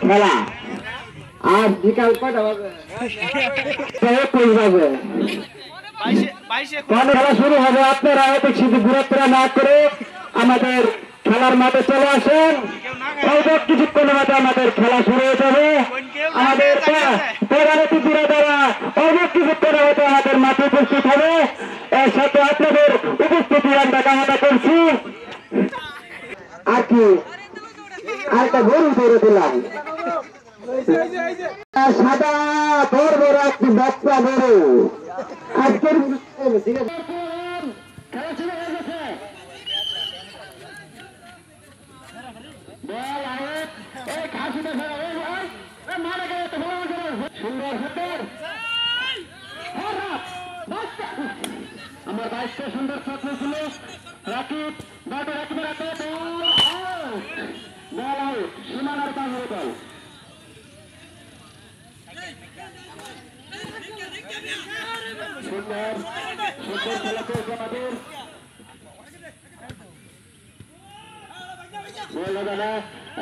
খেলা আর বিকাল কয়টা বাজে? 21 বাজে খেলা শুরু হবে। আপনারা এত শুধু ঘোরাফেরা না করে আমাদের খেলার মাঠে চলে আসেন। কিছুক্ষণের মধ্যে আমাদের খেলা শুরু হয়ে যাবে। আমাদের প্রধান অতিথিরা দ্বারা অনেক কিছুক্ষণের মধ্যে আমাদের মাঠে উপস্থিত হবে। এর সাথে আপনাদের উপস্থিতি আমরা কামনা করছি। আর কি আরেকটা গরু ধরে দিলাম, সাদা বড় বড় একটি বাচ্চা গরু। আজকের খেলা শুরু হয়ে গেছে। আমার বাইশটা সুন্দর ছাত্র ছিল রাকিব সীমানার পাশে দল সুন্দর সুন্দর খেলা করেছে আমাদের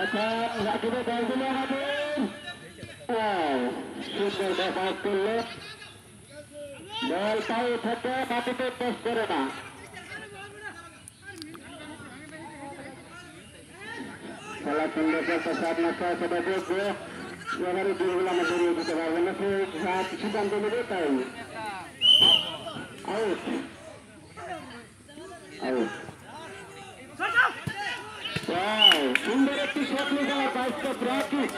এখন রাকিবের দল দিল আমাদের সুন্দর ব্যবহার করলো। বল পায়ে থাকে মাটিতে টাচ করে না। খেলা সুন্দর চলতেছে। আপনার সবাই দেখবে এবারে দিনগুলো আমরা বেরিয়ে দিতে পারবো না, সে সিদ্ধান্ত নেবে। তাই আউট আউট। সুন্দর একটি শট নিয়ে যাওয়ার বাইশটা প্রাকৃত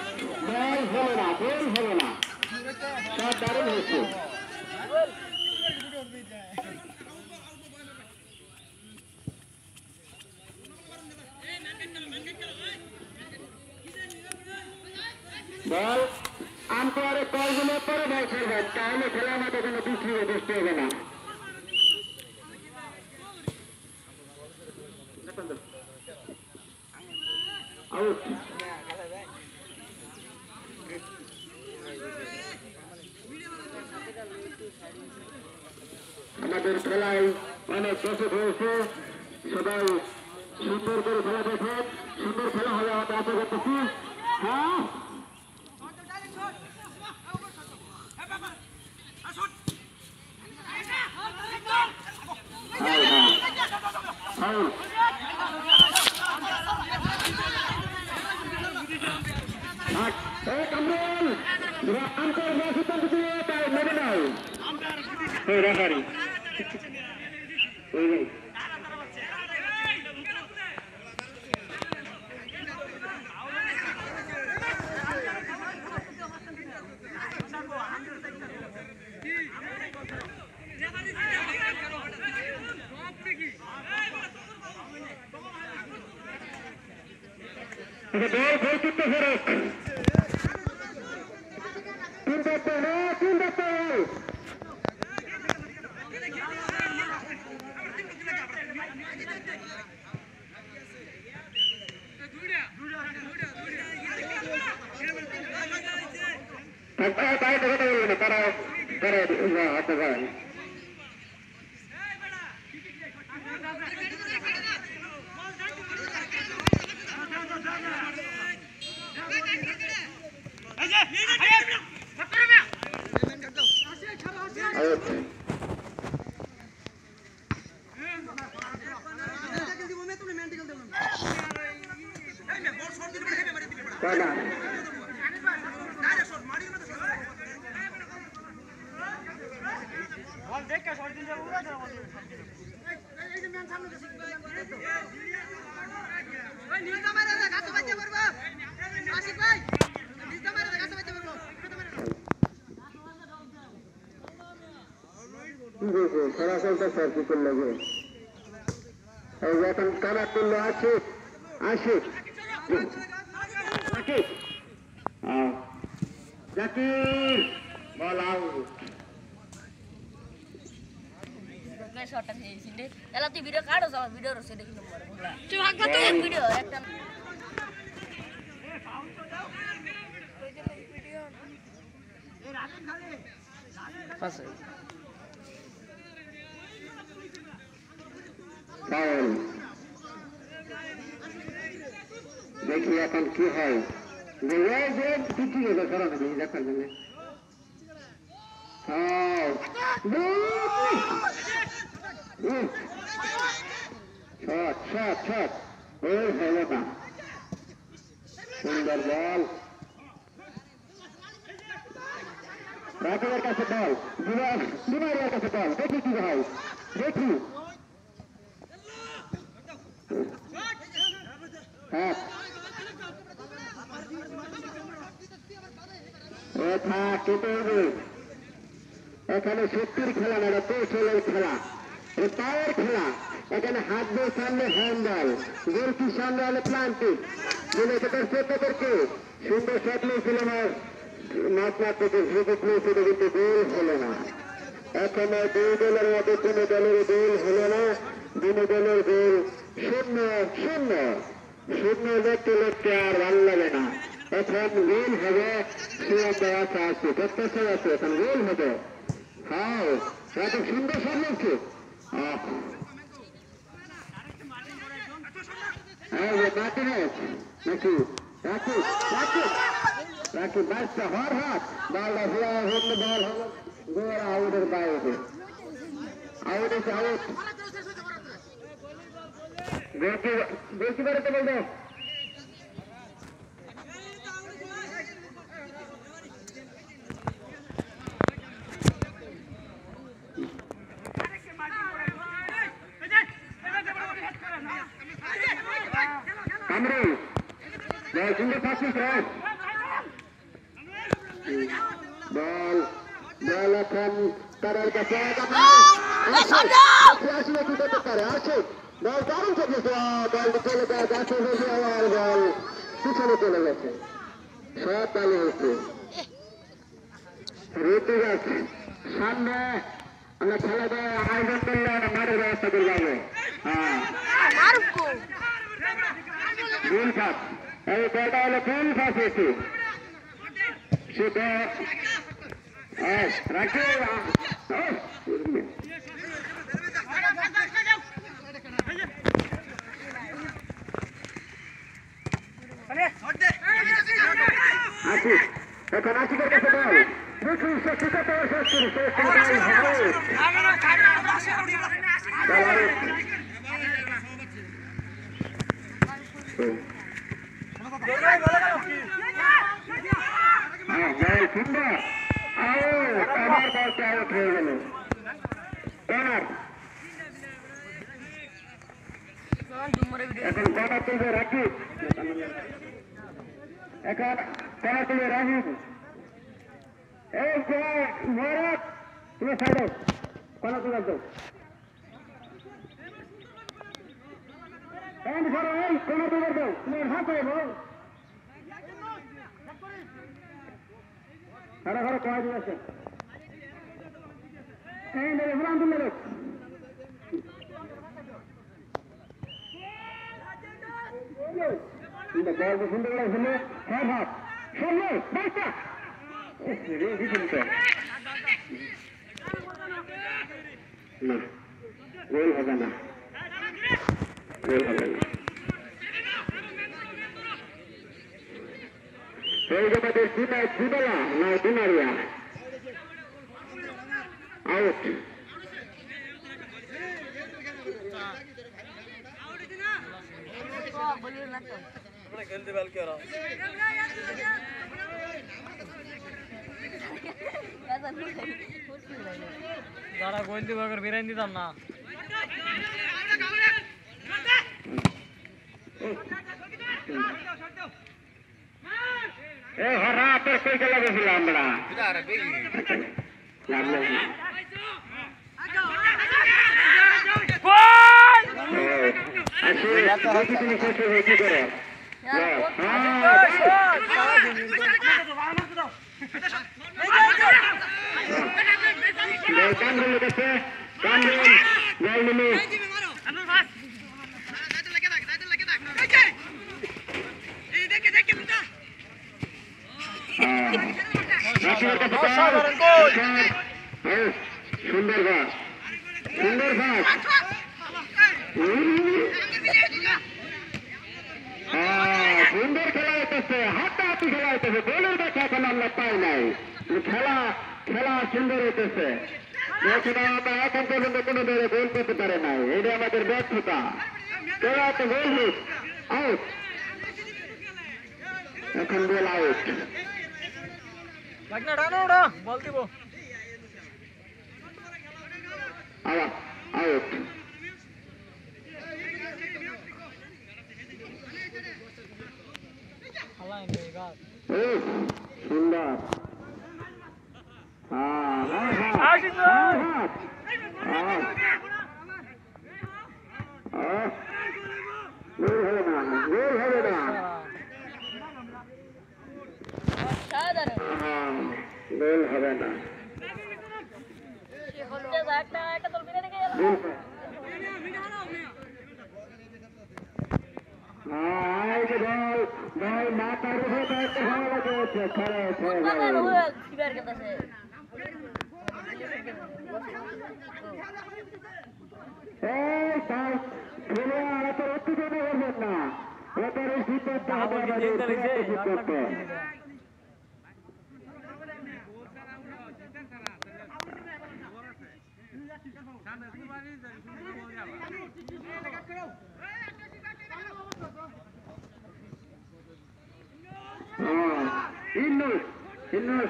বল হলো না, গোল হলো না। সব দারুণ হয়েছে। বল আম্পায়ারের কলগুলো পরে বল খেলবেন, তাহলে খেলা আমাদের কোনো বিশ্রী বসতে হবে না। আউট। আমাদের খেলায় অনেক দর্শক হয়েছে, সবাই সুন্দর করে খেলা দেখে সুন্দর খেলা হলে আমরা আশা করতেছি। হ্যাঁ রেফারি খেলা চলতেছে আর কি করলে এখন কারা করলো আশিক আশিক জাকির বল আউট। তুই ভিডিও কাটো ভিডিও রয়েছে দেখি ভিডিও একটা দেখি এখন কি হয়। ঠিক হলো সরানো দিই দেখার জন্য হলো না সুন্দর বল রাকেবের কাছে বল বিনয়ের কাছে বল দেখি কি হয় দেখি হ্যাঁ কেটে হবে এখানে শক্তির খেলা না এটা কৌশলের খেলা পাওয়ার খেলা এখানে হাত দিয়ে সামনে হ্যান্ডবল গোলকি সামনে হলে প্লান্টিক মনে তাদেরকে সুন্দর শট নিয়েছিল মাঠ মাত্রকে সুযোগ নিয়েছিল কিন্তু গোল হলো না এখনো দুই দলের মধ্যে কোনো দলের গোল হলো না দুই দলের গোল শূন্য শূন্য শূন্য দেখতে দেখতে আর ভালো লাগে না এখন গোল হবে সে একটা আশা আছে প্রত্যাশা আছে এখন গোল হবে হ্যাঁ এত সুন্দর সামনে নাকি রাখি বাচ্চা হর হাত বলটা ভুয়া হল বল হলো গোল আউটের বাইরে আউট এসে আউট গোলকি বাড়িতে বলতো Kamrul, ball sudah pasif right. Ball akan tarik ke sana Kamrul. Asli kita tekar, asli. Ball tarik ke sana, ball betul ke atas dari awal ball. Kita betul lagi. Shot kali itu. Ritugas, sampai anak खेला था आयोजन कर लिया हमारे व्यवस्था कर लिया हाँ गोल पास अरे बेटा वाले गोल पास ऐसे सुबह रखे आशी এখন আশিকের কাছে বল দেখুন সে শিখাতে শেষ করে শেষ সুন্দর আবার বলতে আউট হয়ে গেল এখন কর্নার তুলবে রাকিব এখন কর্নার তুলবে রাহিম এই মহারাজ তুমি সাইডে কর্নার তুলে দাও কর্নার তুলে দাও তুমি হাত হয়ে বল সারা ঘরে কয় দিয়ে আছে এই মেরে ভুলান তুলে দাও இந்த பால் சுண்டகளை சொல்லு ஹேட் சொல்லு பாஸ்டா রেডি শুনতে না গোল হবে না গোল হবে না এই জমাতে দিবেলা না দিনারিয়া আউট খেলতে বল কে যারা গোল দিব করে বেরাই দিতাম না এ হরা তোর কই গেল গেছিলাম আমরা সুন্দর ঘাস সুন্দর ঘাস সুন্দর খেলা হচ্ছে হাত খেলা হইতেছে, গোলের দেখা এখন আমরা পাই নাই। খেলা খেলা সুন্দর হইতেছে, আমরা এখন পর্যন্ত কোনো দলে গোল করতে পারে নাই, এটা আমাদের ব্যর্থতা। খেলা তো গোল হিট আউট, এখন গোল আউট। বল দিব আবার আউট। সুন্দর গোল হবে না, গোল হবে না, গোল হবে না। মাথার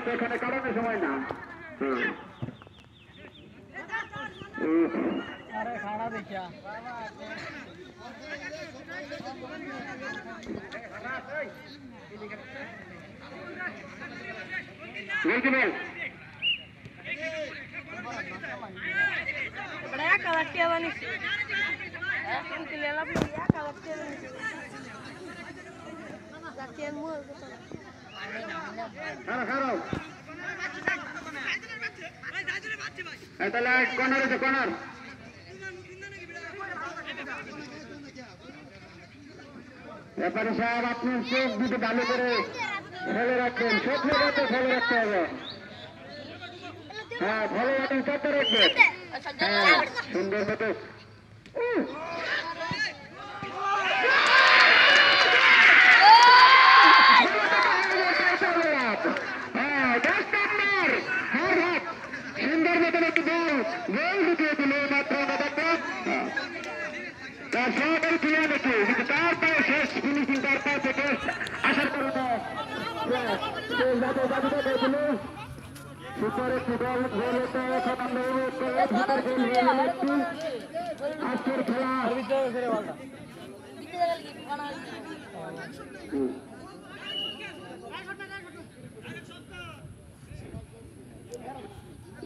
সেখানে কারণে সময় না। খাড়া দেখিয়া তাহলে কর্নার আছে, কর্নার। ব্যাপারী সাহেব আপনার চোখ দুটো ভালো করে ফেলে রাখবেন, স্বপ্ন মতো ফেলে রাখতে হবে। হ্যাঁ, ফলো বাটন চাপতে রাখবেন। হ্যাঁ, সুন্দর মতো। সুন্দর মতন একটি গোল, গোল ঢুকিয়ে দিল মাত্র তার সহকারী ছিল নাকি, কিন্তু তারপরে শেষ ফিনিশিং তার পর থেকে আসার কারণে সুপার একটি গোল গোল হতে এখন আমরা অনুরোধ করবো সুপার গোল হয়ে গেল একটি আজকের খেলা।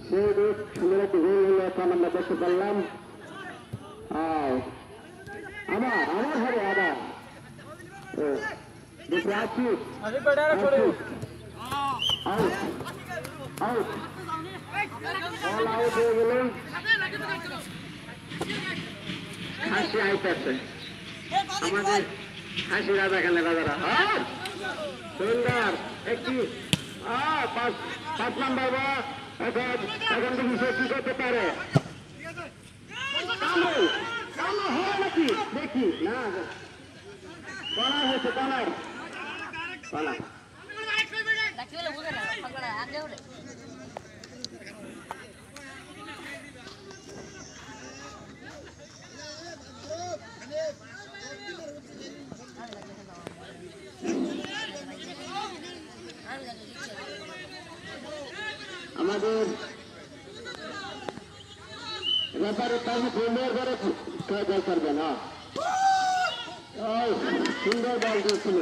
সুন্দর একটি গোল হলো এখন আমরা দেখতে পারলাম। আমার আমার হবে আবার দেখি আছি আউট আউট বল আউট হয়ে গেল। হাসি আইতেছে আমাদের, হাসি রাজা খেলে রাজারা। সুন্দর একটি পাঁচ নাম্বার বা এখন দেখি সে কি করতে পারে। হয় নাকি দেখি না, কর্নার হয়েছে, কর্নার কর্নার। আমাদের ব্যাপারে তাহলে সুন্দর করে জল করবে না, সুন্দর বল দিয়েছিল।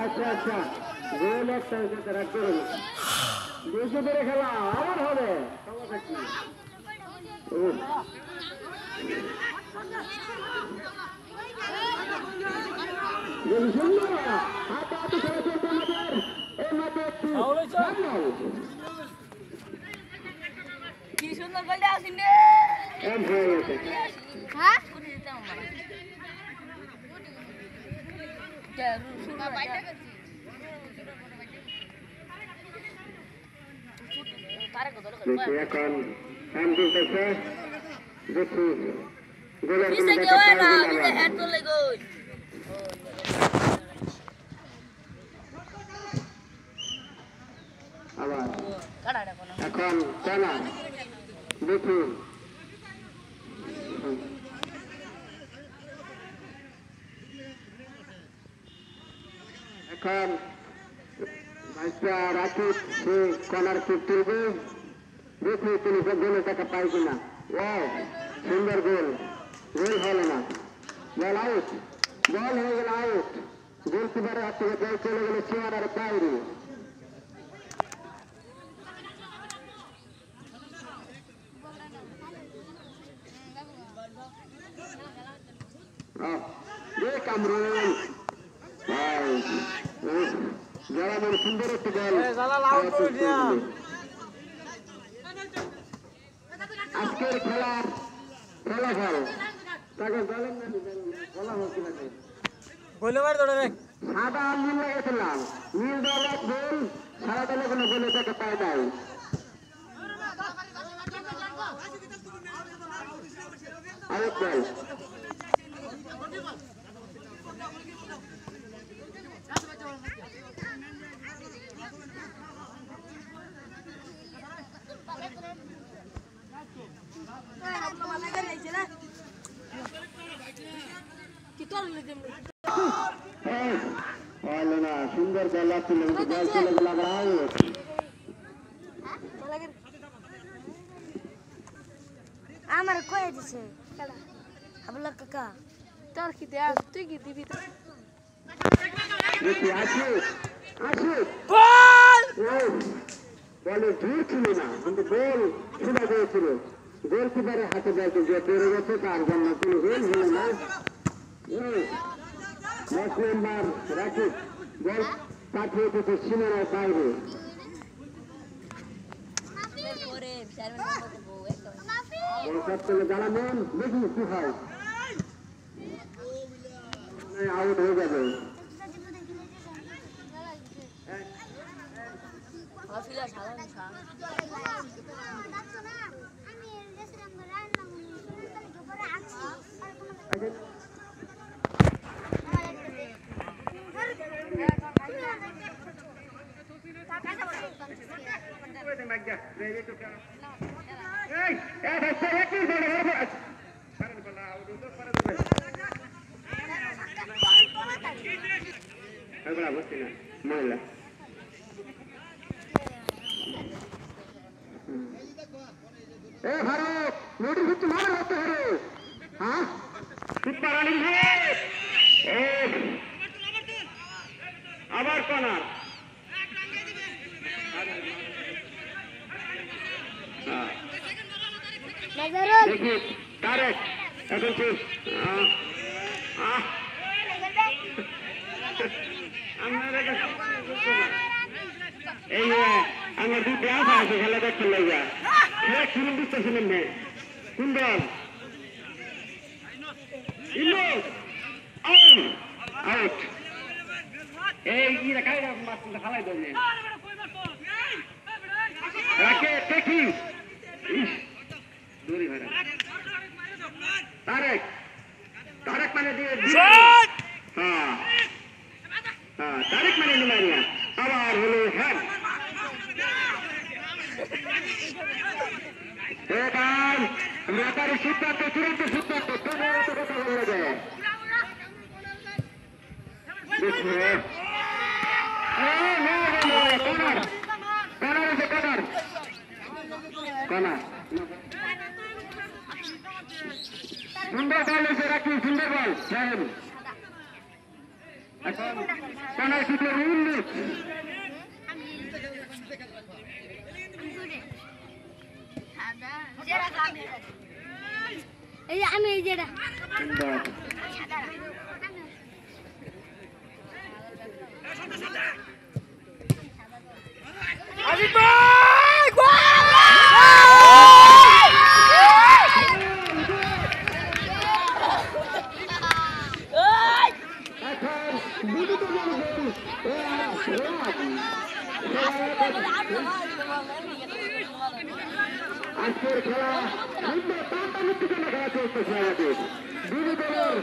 আচ্ছা আচ্ছা, গোল একটা রাখতে হবে, দুশো করে খেলা আবার হবে। কি সুন্দর গোলটা আসিনে হ্যাঁ দেখি এখন টাইম চলতেছে দেখি গোলের Bisa কোনো kewan দেখা lah, পাওয়া bisa যায় head tuh lego. আবার Kan ada kono. এখন খেলা দেখি এখন ভাইসা রাকিব সে কর্নার কিক তুলবে দেখি তিনি গোলের টাকা পায় কিনা ও সুন্দর গোল গোল হলো না বল আউট বল হয়ে গেল আউট গোলকিপারের হাত থেকে বল চলে গেল সীমানার বাইরে কামরুল জলামের সুন্দর একটি বল আজকের খেলার ফলাফল তাকে বলেন না বলা হোক না গোলে মার দৌড়ে রে সাদা নীল লাগাইছিলাম নীল দল গোল সাদা দলে কোনো গোলে তাকে পায় নাই আরেক বল সুন্দর বল ছিল বল চলে গেল আমার কয়ে দিছে আবুল্লাহ কাকা তোর কি দেয়া তুই কি দিবি দেখি আসে বল বলে দূর ছিল না কিন্তু গোল ছোড়া গিয়েছিল গোলকিপারের হাতে বলতে যে পেরে গেছে তার জন্য কোনো গোল হলো না 10 নম্বর রাকিব বল পাঠিয়ে দিতে সীমানার বাইরে বল সব চলে জ্বালাবেন দেখি কি হয় আউট হয়ে যাবে মহিলা ভারত নোটিস হচ্ছে মারা হতে হবে হ্যাঁ আবার কর্নার দেখি তারেক এখন ঠিক এই আমার দুটো আশা আছে খেলা দেখতে লাগা খেলা শুরু বুঝতেছিলেন না কোন দল আউট এই ইরা কাইরা মাছ খালাই দেন রাকে টেকিং দূরি ভাড়া তারেক মানে দিয়ে হ্যাঁ তারেক মানে নিমারিয়া আবার হলো হ্যাঁ এবার রেফারি সিদ্ধান্ত চূড়ান্ত সিদ্ধান্ত কথা বলা যায় সুন্দর বল এসে রাখি সুন্দর বল সাহেব কানার শিখলে উল্লেখ এই আমি এই যেটা আজি ভাই গোল আজকের খেলা সুন্দর টানটানুত্তেজন্য খেলা চলতেছে আমাদের দুই দলের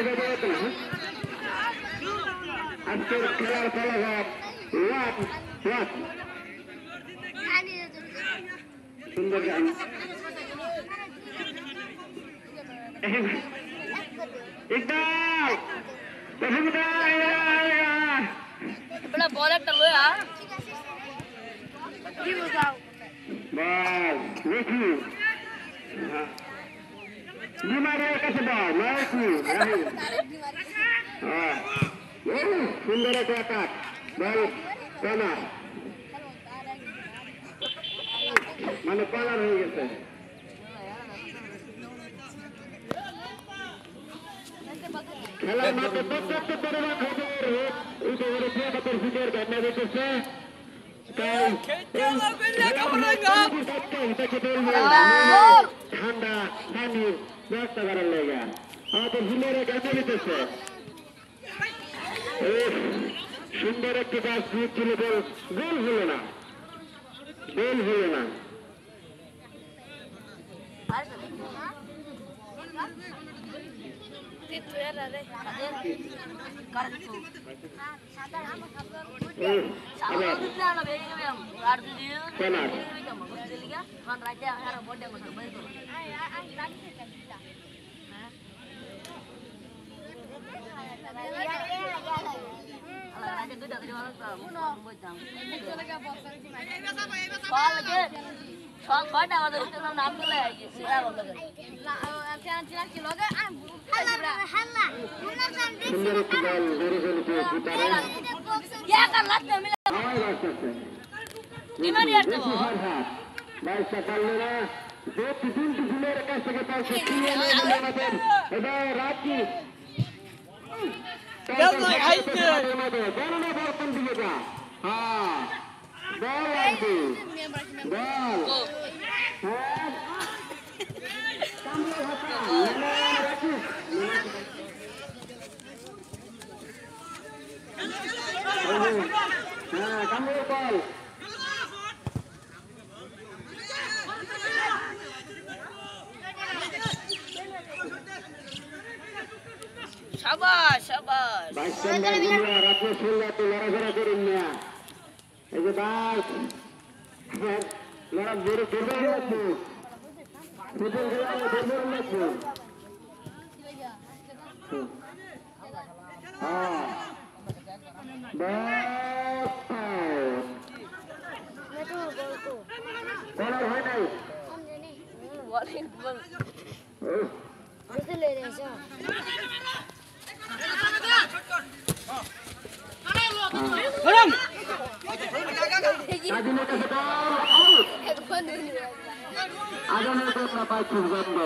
রেজাল্ট হলো 1-1 আজকের খেলার ফলাফল 1-1 সুন্দর গান ইকবাল বড় বল একটা লয়া কি বোঝাও বল দেখি বিমানের কাছে বল দেখি সুন্দর একটা অ্যাটাক বল কর্নার মানে কর্নার হয়ে গেছে খেলার মাঠে পর্যাপ্ত পরিমাণ ভিতরে ঘটনা ঘটেছে তাই ঠান্ডা পানির ব্যবস্থা করার লেগা আমাদের হিলের ঘটনা দিতেছে সুন্দর একটি গাছ ছিল গোল হলো না গোল হলো না নাম দিলে সুন্দর একটি বল ধরে ফেলেছে বাইশটা পারল না যে তিনটি ফুলের কাছ থেকে পাইছে এবার রাখি গণনা বল কোন দিকে যা হ্যাঁ বল আসবে বল হ্যাঁ হ্যাঁ কামড় বল শাবাশ শাবাশ রাত্রে শুনলে লড়াঘড়া করুন না এই যে বাস লড়া জোরে দুর্বল লাগছে ফুটবল খেলা দুর্বল লাগছে হ্যাঁ কলার হয় নাই আগামী কথা পাইছি বন্ধ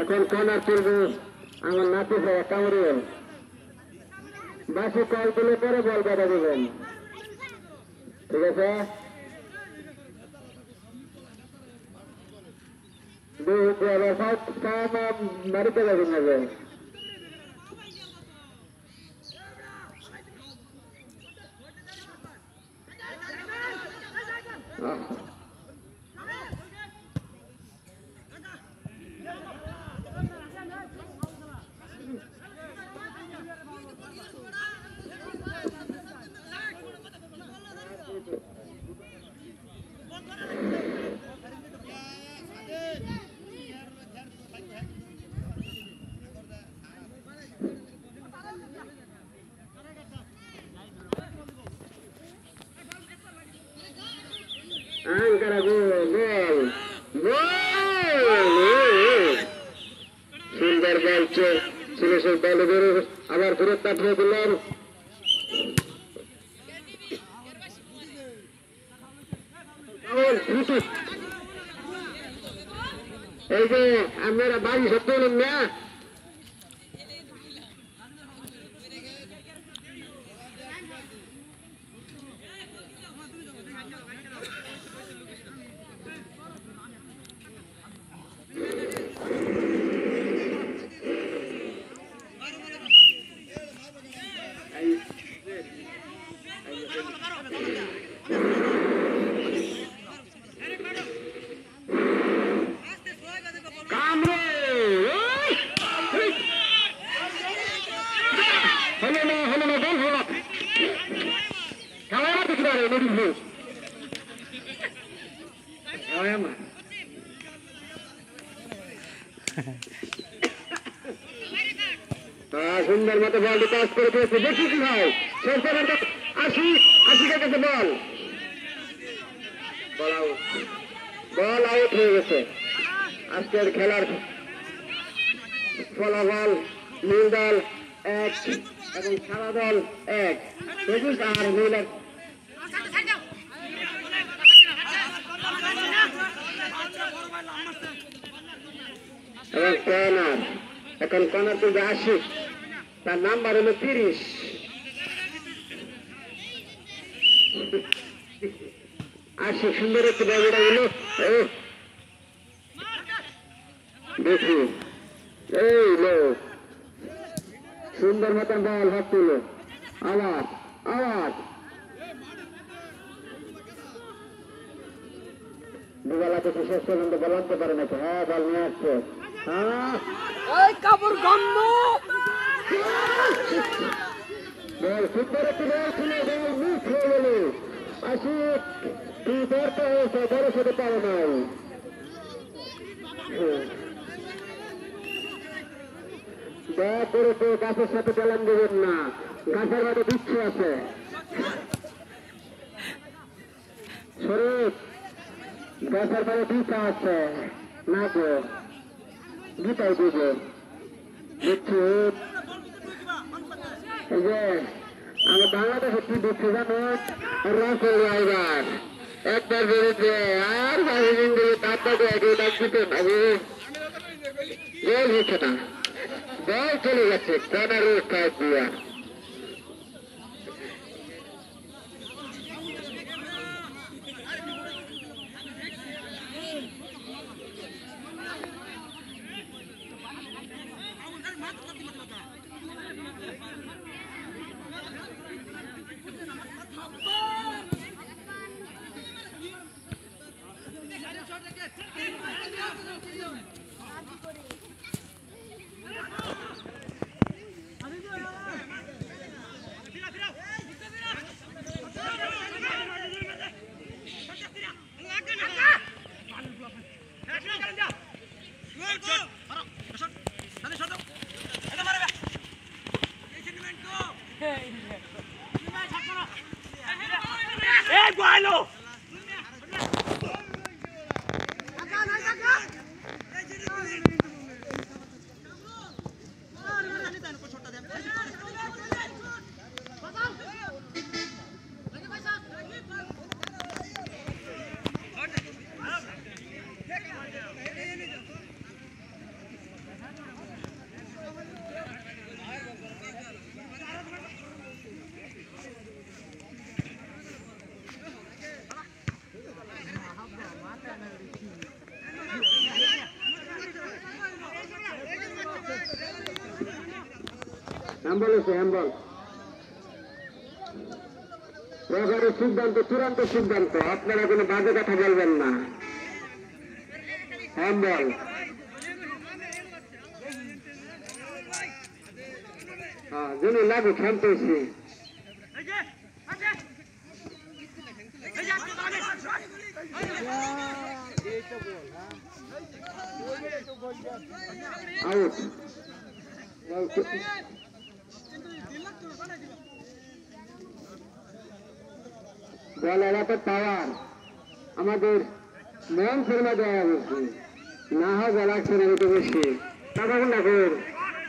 এখন কর্নার চলবে আমার নাতি ভাই কামরুল বাসি কল তুলে পরে বল বাধা দেবেন, ঠিক আছে? বাড়িতে যাবেন যাবে Angkara gol. Sundar ball selesai ball baru abar turut tapnya dilam. Gol itu. Ini Amira bagi satu lemnya. সুন্দর মতো বল পাস করে দিয়েছে, দেখি কি হয়। আশি কাছে বল আউট হয়ে গেছে। আজকের খেলার ফলাফল নীল দল 1 এবং সাদা দল 1। সবুজ আর নীল এবং কর্নার। এখন কর্নার তুলবে আশিক, তার নাম্বার হলো 30। আশিক সুন্দর একটু বলটা হলো দেখি এই লোক সুন্দর মতন বল হাত তুলো। আবার দুবেলাতে শেষ পর্যন্ত বল আনতে পারে নাকি? হ্যাঁ, বল নিয়ে আসছে। কাপড় গন্ধ বল সুন্দর একটি বল ছিল, বল মিস হয়ে গেল। আশিক তুই ব্যর্থ হয়েছে, বড় সাথে পারো নাই। দয়া করে তো গাছের সাথে চালান দেবেন না, গাছের মধ্যে বিচ্ছু আছে। শরীফ গাছের মধ্যে বিচ্ছা আছে না গো, গীতাই দিবে বিচ্ছু। এই যে আমি বাংলাদেশে কি দিচ্ছি জানো, রাসেল রাইবার একবার বেরোচ্ছে আর তারপরে দিতে ভাবি গোল হচ্ছে না, বল চলে গেছে কর্নারের সাইড দিয়া। Hey, হ্যান্ডবল আছে হ্যান্ডবল। রেফারির সিদ্ধান্ত চূড়ান্ত সিদ্ধান্ত, আপনারা কোনো বাজে কথা বলবেন না। হ্যান্ডবল। হ্যাঁ যিনি লাগু খেলতেছি আউট। বল এলাকার পাওয়ার আমাদের মন ফেরমা দেওয়া বলছি না হয় বলা ছেড়ে দিতে বেশি তখন দেখুন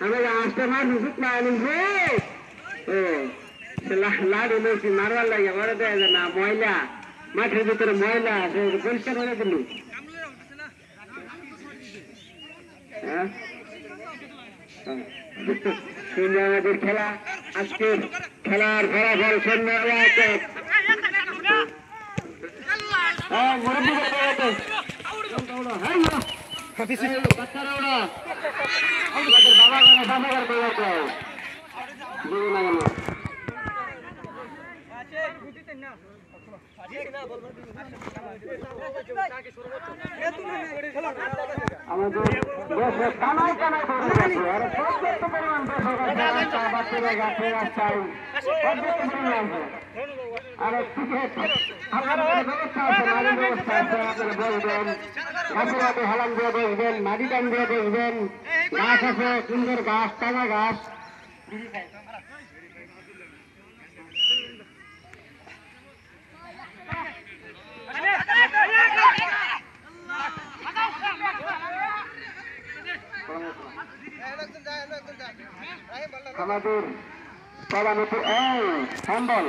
আমাদের আসতে মার হুসুক না আনছে ও লাড়ু মেশি মারবার লাগে বলে দেয় যে না ময়লা মাঠের ভিতরে ময়লা সে পরিষ্কার করে দিল। হ্যাঁ আমাদের খেলা আজকের খেলার ফলাফল সন্ধ্যা আমাদের দেশে কানায় কানায় পড়ে গেছে আর পর্যাপ্ত পরিমাণ দর্শক বাচ্চারা গাছে রাস্তায় পর্যাপ্ত পরিমাণ আর টিকিট আপনাদের ব্যবস্থা আছে, মাঝের ব্যবস্থা আছে, আপনারা বসবেন গাছের হাতে হেলান দিয়ে বসবেন, মাটি টান দিয়ে বসবেন, গাছ আছে সুন্দর গাছ তাজা গাছ। আমাদের প্রধানত হ্যান্ডবল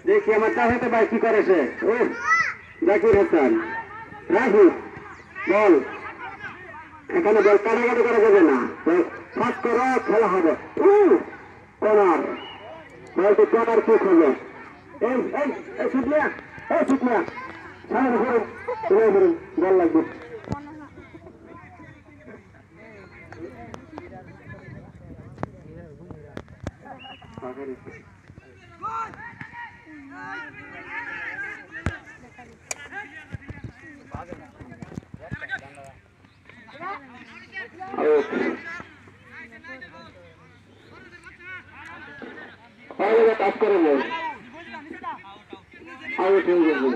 দেখি আমার চাষাতে ভাই কি করেছে। ও জাকির হাসান রাজু বল, এখানে বল কাটাকাটি করা যাবে না, ফাঁস করো খেলা হবে। কর্নার বলটি কর্নার কি হবে? এই শুকলিয়া সামনে ধরুন বল লাগবে। কাজ করে নেই আউট হয়ে যাবে।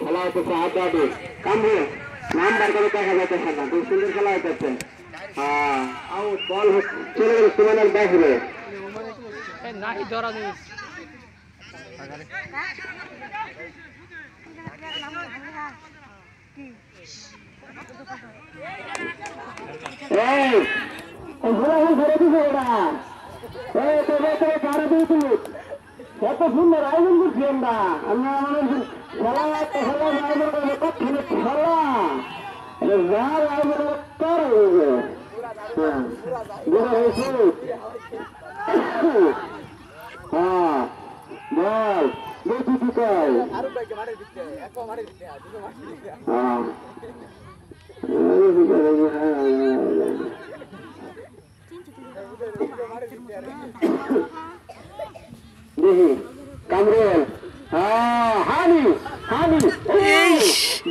খেলা হচ্ছে আড্ডাডি কামড়ে নাম্বার করে দেখা যাচ্ছে না, খুব সুন্দর খেলা হচ্ছে। আউট বল চলে গেল সুমানের বাইরে। কত সুন্দর আয়োজন করছি আমরা, আমরা আমাদের খেলা বল দেখি কি কয়। দেখি কামরুল হানি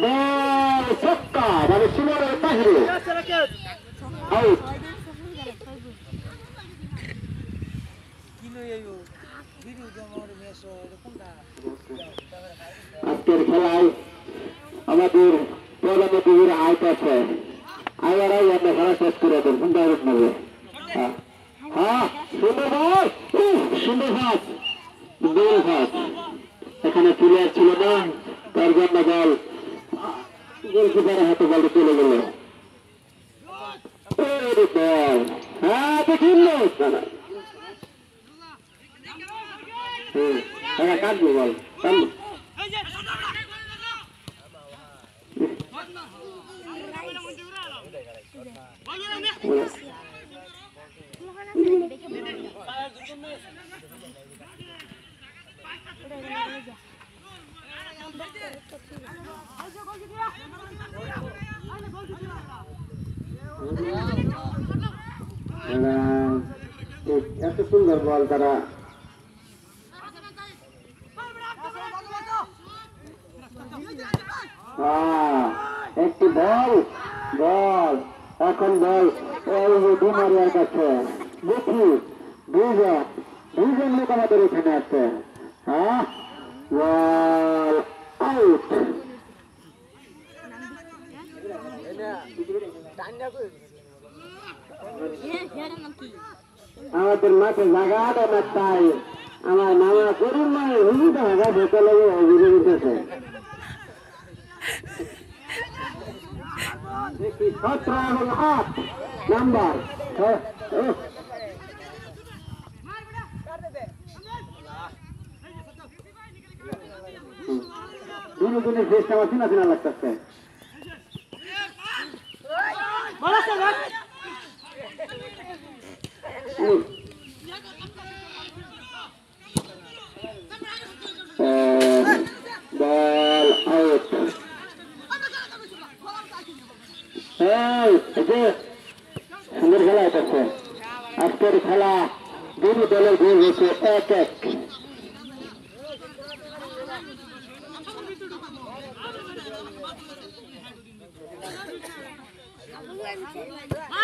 বল ছক্কা মানে সুমানের বাহিরে আউট। আজকের খেলায় আমাদের প্রধান অতিথির আইট আছে আইয়ারাই আমরা খেলা শেষ করে দেন কোনটা নেবে হ্যাঁ সুন্দর বল সুন্দর হাত গোল হাত এখানে প্লেয়ার ছিল না তার জন্য বল গোলকিপারের হাতে বলটা চলে গেল বল হ্যাঁ দেখিল হ্যাঁ কাটবো বল কাটবো এত সুন্দর বল তারা একটি বল বল এখন বল ডিমারিয়ার কাছে দেখি দুইজন লোক আমাদের এখানে আছে হ্যাঁ বল আউট আমাদের মাঠে জায়গাটা না তাই আমার নামা গরিব মানে হুজুর হাগা ভেতর লাগে অভিযোগ উঠেছে 17 এবং 8 নাম্বার দুজনের শেষ আমার চিনা লাগতেছে বল আউট সুন্দর খেলা হচ্ছে আজকের খেলা দুই দলের গোল হয়েছে 1-1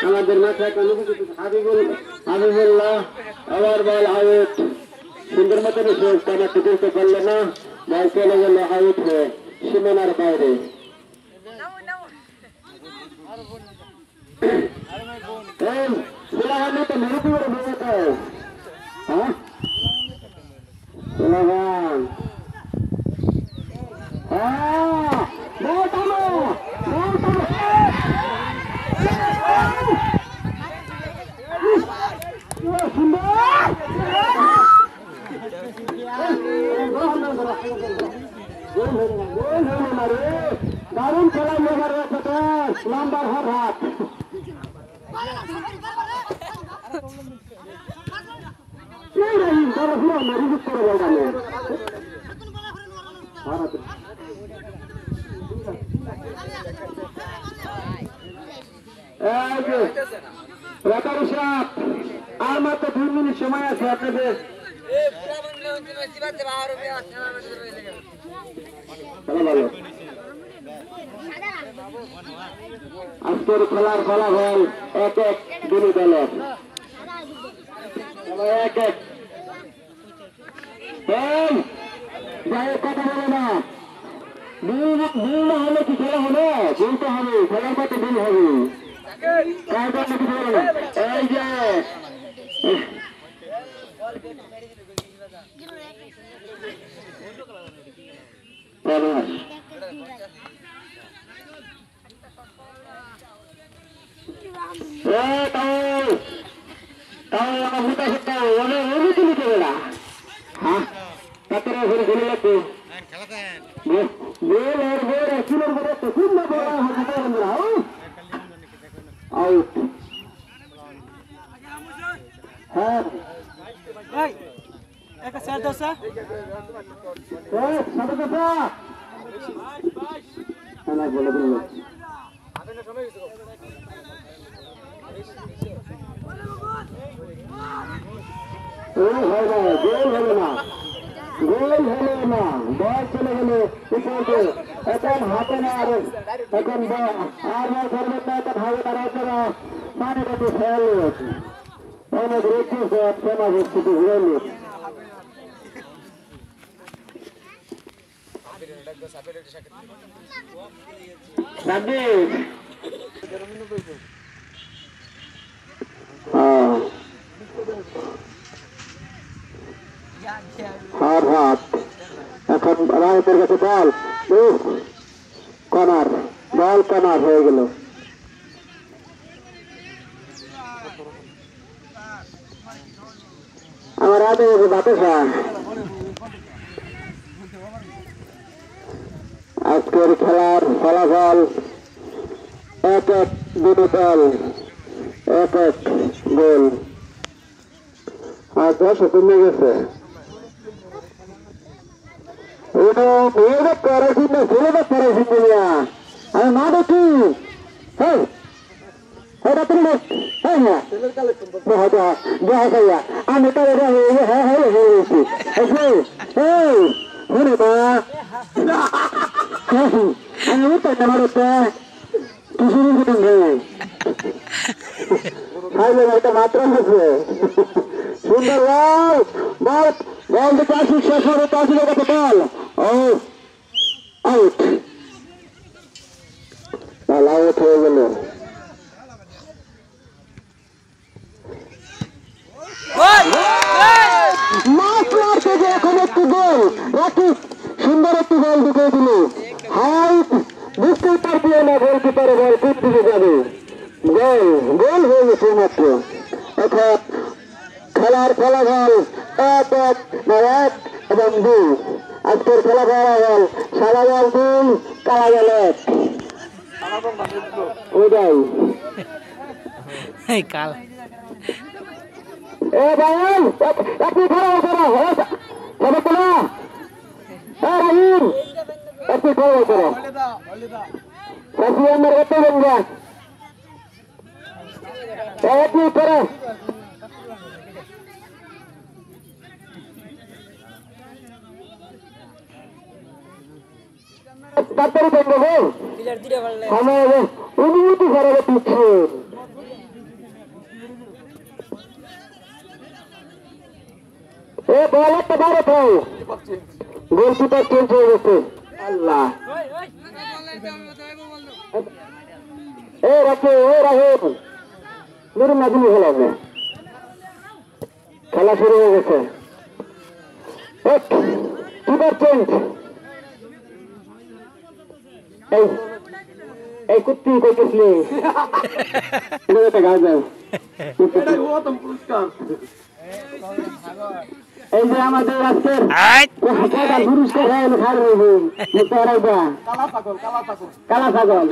আমাদের মাথায় হাবিবুল্লাহ আবার বল আউট সুন্দর মতো টানাতে করতে পারলো না বল চলে গেল আউট হয়ে সীমানার বাইরে তো মেরুতি করে ভেঙেছে হ্যাঁ সুলাগান দারুণ খেলা নাম্বার হাত আর মাত্র 2 মিনিট সময় আছে আপনাদের আজকের খেলার ফলাফল 1-1 দুই দলের 1-1 কথা বলে না ভুল না হলে কি খেলা হবে ভুলতে হবে খেলার মতো ভুল হবে এই যে বলে দিল গোল হলো না বল চলে গেল এখন হাতে না আর এখন আর সর্বত্র ভাবে তারা পানি কাটি ফেল আমাদের একুশ সমাবেশটি হইল হার হাত এখন রায়তের কাছে বল কর্নার বল কর্নার হয়ে গেল আমার হাতে বাতাসা আজকের খেলার ফলাফল 1-1 দুটো দল 1-1 গোল আর 10 কমে গেছে আমি মা দেখি হ্যাঁ আমি তো হ্যাঁ হ্যাঁ হয়েছি আমি উত্তর ভারতে কিশোরী একটা মাত্রা আছে সুন্দর বল বল বল দিকে আসি শেষ হবে তো আসলে কত বল ও আউট বল আউট হয়ে গেল এখন একটি গোল রাকিব সুন্দর একটি গোল ঢুকে দিল হাইট বুঝতেই পারবি না গোলকিপারে বল কোন দিকে যাবে গোল গোল হয়ে গেছে মাত্র অর্থাৎ খেলার ফলাফল 1-1 এবং 2 আজকের খেলা ফলাফল সাদা বল 2 কালা বল 1 ওইটাই কাল এ ভাই আপনি ধরো ধরো সবাই তোলা রাহিম আপনি ধরো ধরো রাশি আমার কত বন্ধা আপনি করো তাড়াতাড়ি করবো আমার অনুমতি করার পিছিয়ে এ বল একটা বারো তো গোলকিপার চেঞ্জ হয়ে গেছে আল্লাহ এ রাখে এ রাহিম মেরে নাজমি খেলাবে খেলা শুরু হয়ে গেছে কিপার চেঞ্জ এই এই কুত্তি কইতেছিলি এটা গাছ যাও এই যে আমাদের আজকের পুরস্কার কালা ছাগল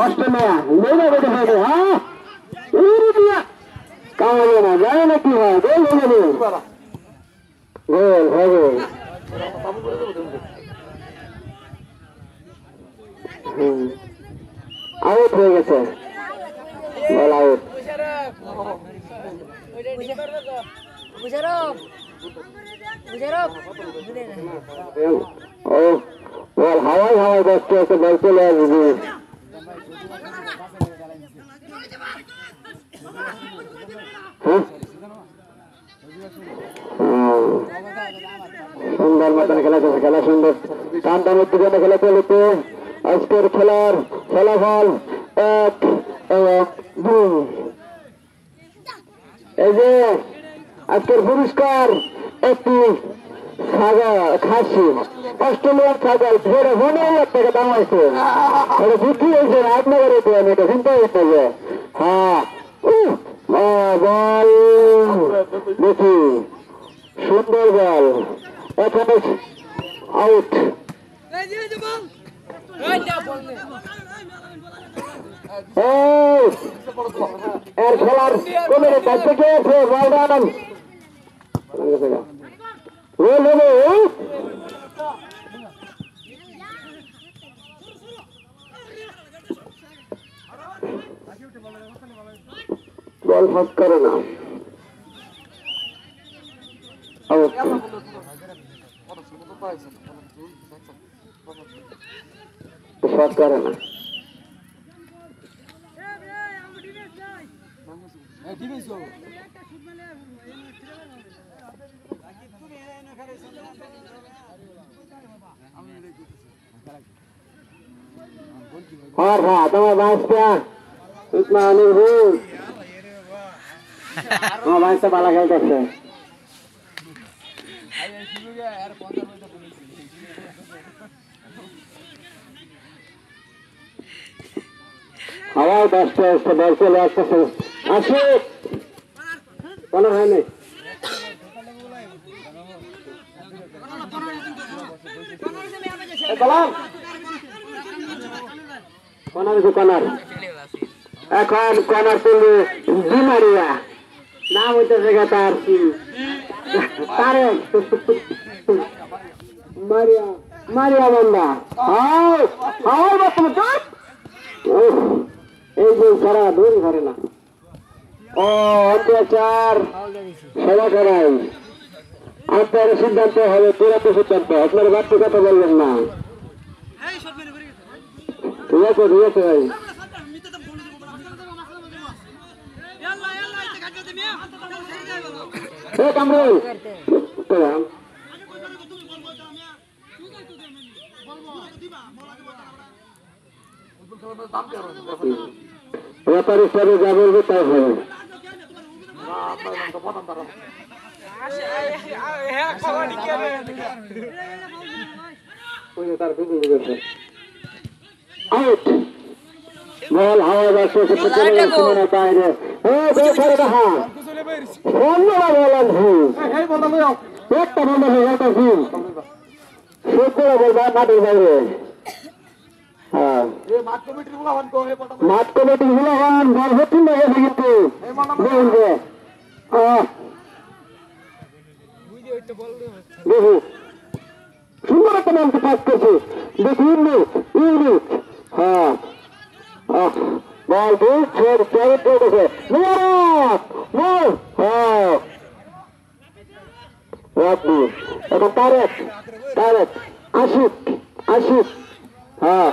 অস্ট্রেলিয়া হ্যাঁ কামালে না যায় না কি হয় গোল হবে গোল হবে আউট হয়ে গেছে বল আউট ও বল হাওয়াই হাওয়াই ব্যস্ত আছে বল চলে আসবে সুন্দর মতন খেলা চলছে খেলা সুন্দর টান টান উত্তেজনা খেলা চলেছে আজকের খেলার ফলাফল 1-2 এই যে আজকের পুরস্কার একটি খাসি অস্ট্রেলিয়ান ছাগল ফের 15,000 টাকা দাম আছে এটা বিক্রি হয়েছে আপনাদের এটা চিন্তা হচ্ছে যে হ্যাঁ বল দেখি সুন্দর বল এখানে আউট এর খেলার কোন কাছে গিয়েছে বল ডান গোল হবে বল ফাঁস করে না ফাঁস করে না और हाँ तुम्हारे बाइस क्या इतना नहीं हूँ तुम्हारे बाइस से बाला खेलते हैं हवा दस टेस्ट बॉल के लिए आशिक कौन है नहीं कलाम কনার কনার এখন কনার তুলি জিমারিয়া নাম হইতেছে তার তারে মারিয়া মারিয়া বন্ধা হাও হাও বাচ্চা এই যে সারা দূর করে না ও অত্যাচার সেবা করাই আপনার সিদ্ধান্ত হবে পুরাতো সিদ্ধান্ত আপনার বাচ্চা কথা বলবেন না ঠিক আছে ভাই কামরুল ব্যাপার হিসাবে যা বলবে তাই হবে তার আউট বল হাওয়া যাচ্ছে বাইরে একটা বন্ধ হয়ে গেছে মাঠের বাইরে মাঠ কমিটি গুলো হন বল হচ্ছে না গেছে কিন্তু দেখু সুন্দর একটা নামকে পাস করছে দেখি ইউনিট হ্যাঁ বল ঠিক ছেড়ে ছেড়ে পড়েছে এখন তারেক তারেক আশিক আশিক হ্যাঁ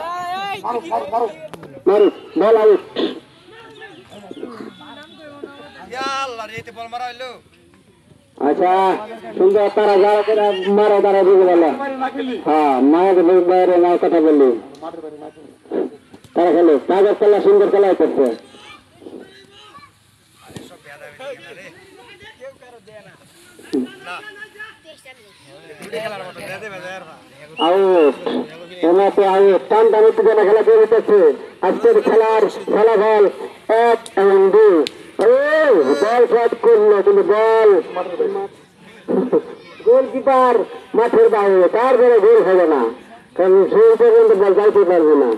মারুক বল আউট আচ্ছা সুন্দর তারা যারা করে মারা তারা বুঝে গেল হ্যাঁ মায়ের বাইরে না কথা বললি তারা খেলো তাদের খেলা সুন্দর খেলাই করছে আউট এমনিতে আউট টান টানিতে যেন খেলা করে দিতেছে আজকের খেলার ফলাফল 1-2 বল শট করলো কিন্তু বল গোলকিপার মাঠের বাইরে তারপরে গোল হবে না কারণ সেই পর্যন্ত বল যাইতে পারবে না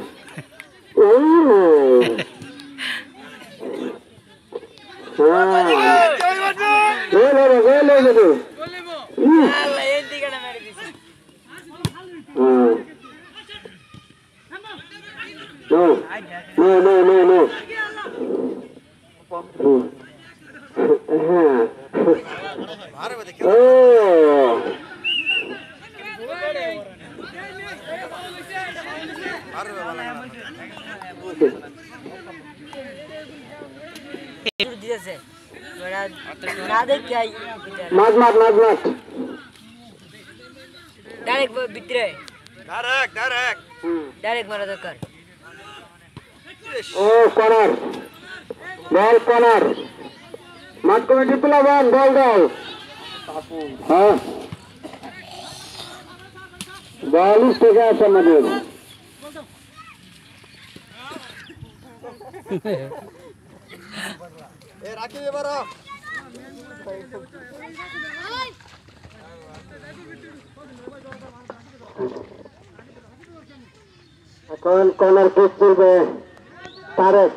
ডাইরেক্ট মারা দরকার ও কর্নার বল কর্নার মাঠ কমিটি প্লেয়ার বল দাও হ্যাঁ বল থেকে আসে আমাদের রাখি এবার এখন কর্নার কিক করবে তারেক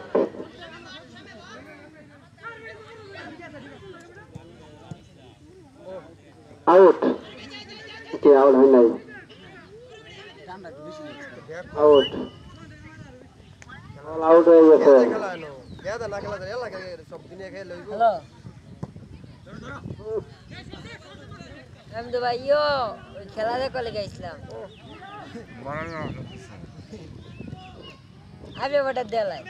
আউট কি আউট হয় নাই আউট আউট হয়ে গেছে হ্যালো আমি তো ভাইও খেলা দেখে গেছিলাম আপনি ওটা দেলাই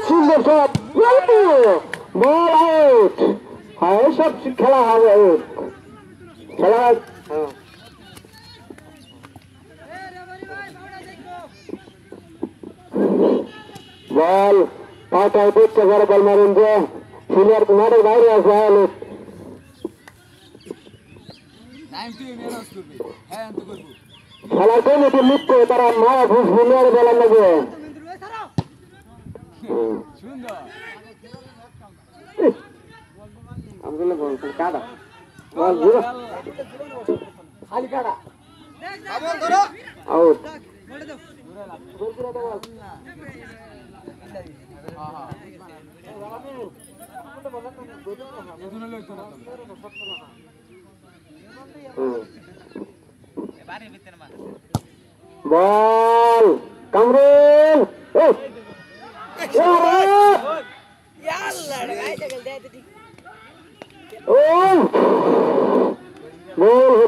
সুন্দর শট বল আউট হ্যাঁ সব খেলা হবে আউট খেলা বল পাটায় পেটটা করে বল মারেন যে সিনিয়র মাঠের বাইরে আছে আউট খেলার কমিটি লিখতে তারা মা ঘুষ সিনিয়র বলার লাগে কাদা বল খালি কাদা আউট বল কামরুল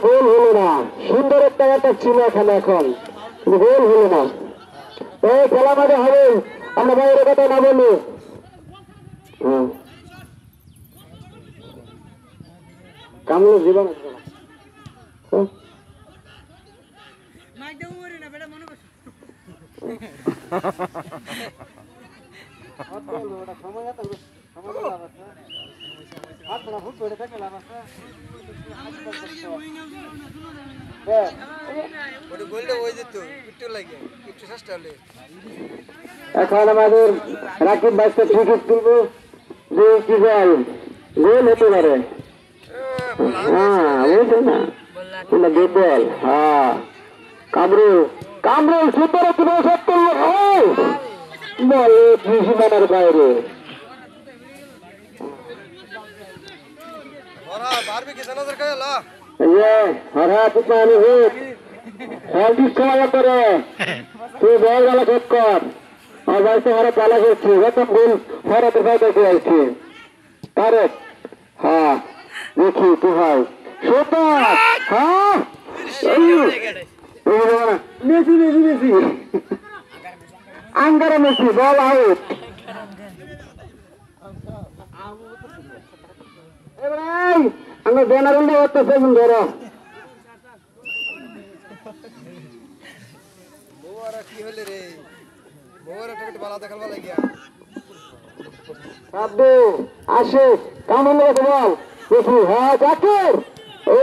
গোল হলো না সুন্দর একটা একটা ছিল এখানে এখন গোল হলো না এই খেলা মাঝে হবে আমরা বাইরে কথা না বলি কামরুল জীবন এখন আমাদের রাকিব ভাইকে ঠিক তুলবো যে কি বল গোল হতে পারে বল হ্যাঁ কামরুল কামরুল সুন্দর বল সীমানার বাইরে করে তুই বল গেল চেক কর আমার বাড়িতে হরা পালা করছি যখন ভুল হরাতে দেখে আসছি তারে হ্যাঁ দেখি কি হয় সুন্দর হ্যাঁ Messi Messi Messi Angara Messi ball out আমরা ব্যানার উল্টে করতেছে ধরো কি হলে রে আব্দু আসে কেমন লেগেছে বল দেখি হ্যাঁ জাকির ও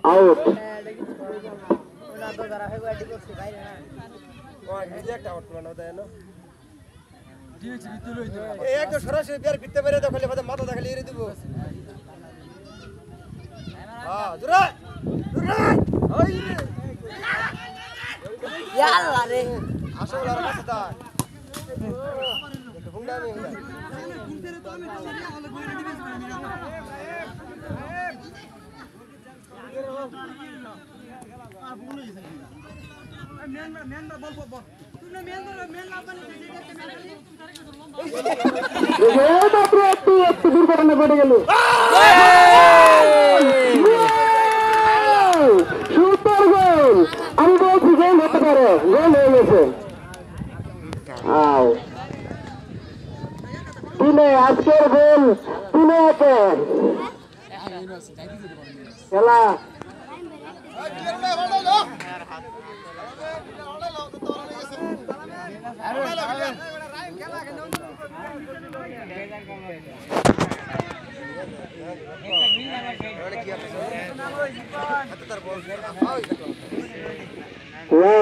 আউট সরাসরি বিয়ার ফিরতে পারে দেখালে মাথা দেখালে এড়ে দিব একটু দুর্ঘটনা ঘটে গেল সুন্দর গোল আমি বলছি গোল হতে পারে গোল হয়ে গেছে তিনে আজকের গোল 3-1 খেলা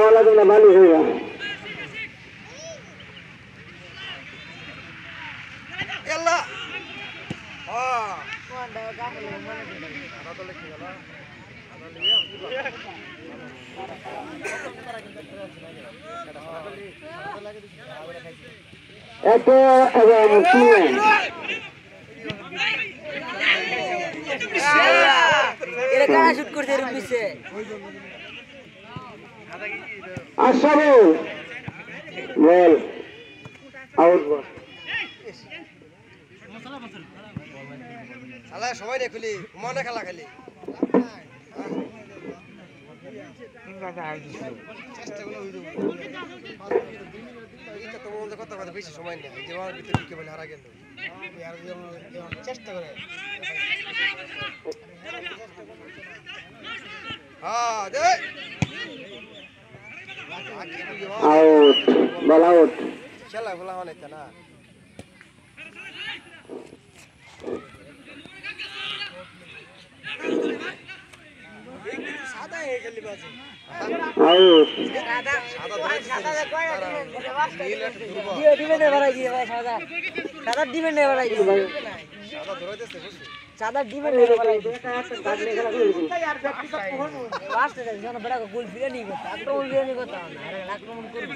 वाला तो बालू होगा यल्ला हां एक এরা কারা শুট করছে এর পিছে আশরাফুল বল আউট বল খেলা সময় নেই খুলি মনে খেলা খালি তোমার কথা কথা বেশি সময় নেই দেওয়ার ভিতরে ঢুকে বলে হারা গেল চেষ্টা করে হ্যাঁ দে আউট বল আউট খেলা খোলা হয় না সাদা হয়ে গেলি বাজে আউট সাদা ডিমেন্ড গোল ফিরে নিয়ে আক্রমণ ফিরে নিয়ে কথা আক্রমণ করবো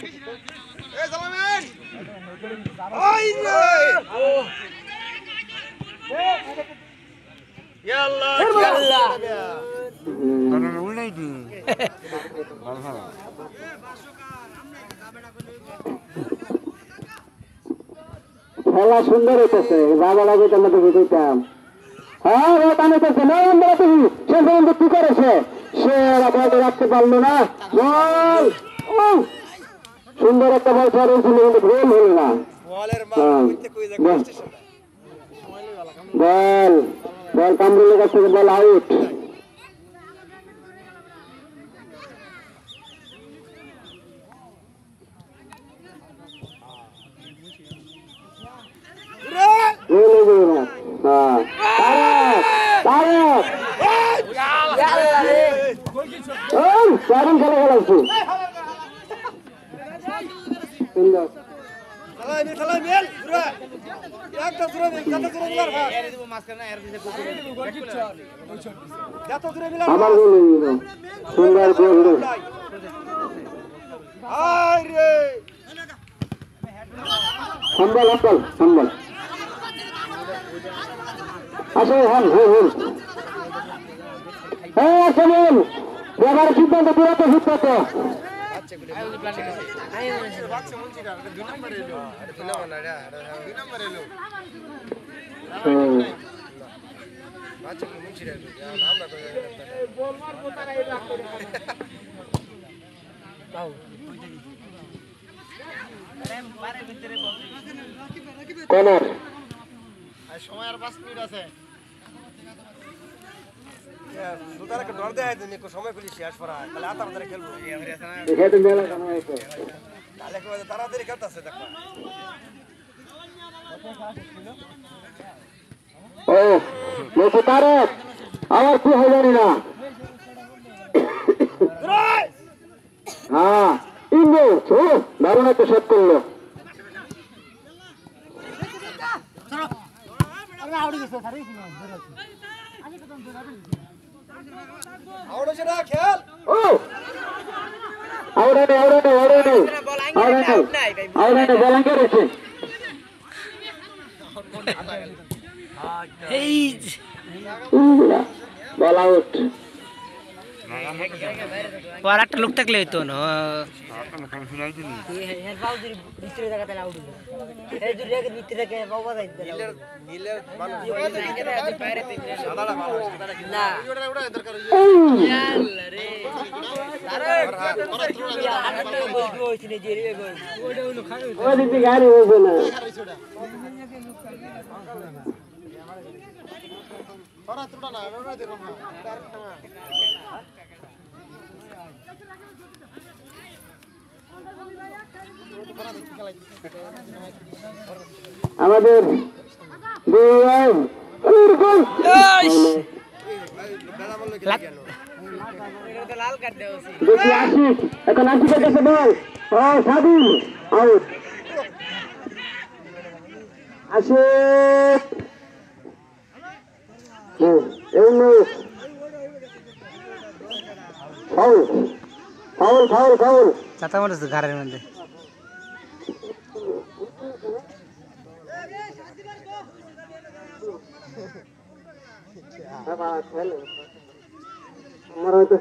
খেলা সুন্দর হইতেছে বাবা লাগে তাহলে তো বুঝতাম হ্যাঁ টানিতেছে না আমরা তুমি সে পর্যন্ত কি করেছে সে বলটা রাখতে পারলো না বল সুন্দর একটা বল ছাড়িয়েছিল কিন্তু গোল হলো না বল বল কামরুলের কাছ থেকে বল আউট দারুণ খেলা খেলাচ্ছি আমার সুন্দর গোল সম্বল সম্বল সম্বল আসলে হন হন হ্যাঁ আসলেন এবার সিদ্ধান্ত পুরো সিদ্ধান্ত সময় আর 5 মিনিট আছে দুটারে ডর দেয় তুমি সময় খুলি শেষ করা তাহলে তাড়াতাড়ি খেলবো এখানে মেলা কেন হয়েছে তাহলে তাড়াতাড়ি খেলতেছে দেখো ও লোক তারক আমার কি হয় জানি না হ্যাঁ ইন্দু দারুণ একটা শট করলো বল আউট আর একটা লোক থাকলে হইতো না গাড়ি হয়েছে না আমাদের এখন আশিকের কাছে বল ও Swadhin out Ashiq foul foul foul foul চাতা মারছে ঘরের মধ্যে আমার হয়তো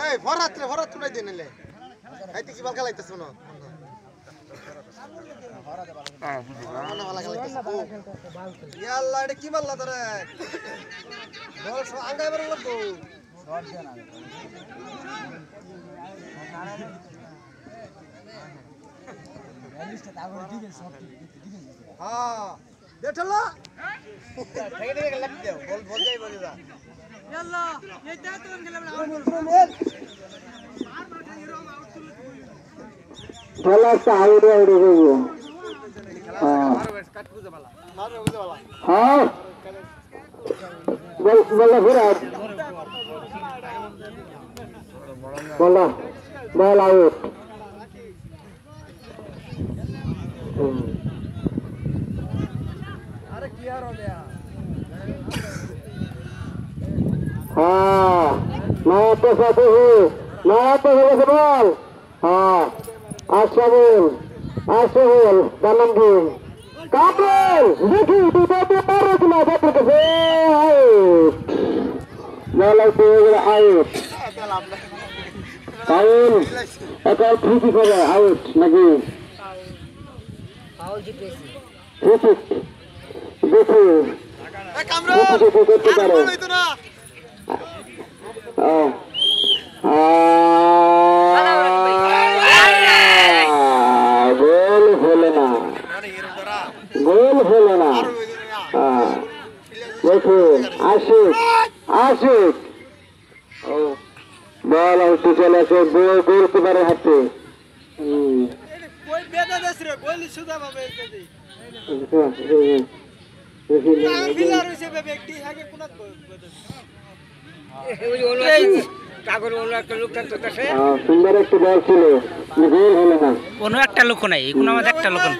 এই ভরাত তুলাই দিয়ে নিলে খাইতে কি বালকা লাগতেছ না ইয়াল্লা এটা কি মারলা তোরে বল সব আঙ্গাই বের লাগবো হ্যাঁ দেখলা থেকে থেকে লাগ দাও বল যাই বলে যা ইয়াল্লা এই দা তো গেলাম খেলা একটা আউড়ে আউড়ে গেছে হ্যাঁ বলা ফেরাত বল আউট হ্যাঁ নয়তো সাথে নয়তো হয়েছে বল হ্যাঁ আশরাফুল দানন্দিন কাপড় দেখি দুটো পারো কিনা দেখতে গেছে আউট ফাউল এটা ফ্রি করে আউট নাকি দেখি করতে পারো গোল হলো না দেখুন আশিক বল উঠে চলে আসে গোলতে পারে হাতে সুন্দর একটা বল ছিল গোল হলো না কোনো একটা লোক নাই কোনো আমাদের একটা লোক নাই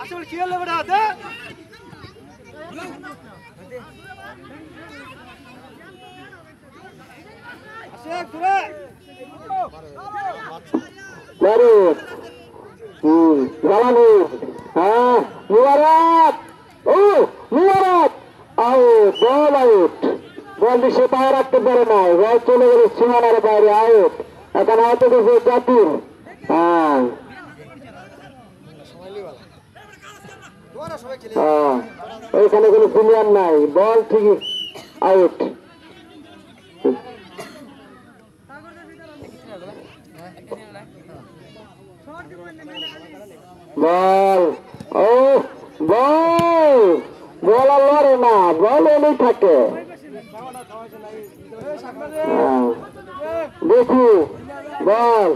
আসলে কি হলো বড় হাতে আসে ঘুরে বারো জালানি হ্যাঁ মুবারক আউট বল আউট বল সে পায়ে রাখতে পারে না বল চলে গেল সীমানার বাইরে আউট এখন হয়তো গেছে জাতির হ্যাঁ ওইখানে কোনো প্লেয়ার নাই বল ঠিকই আউট বল বল আর লড়ে না বল এলেই থাকে দেখি বল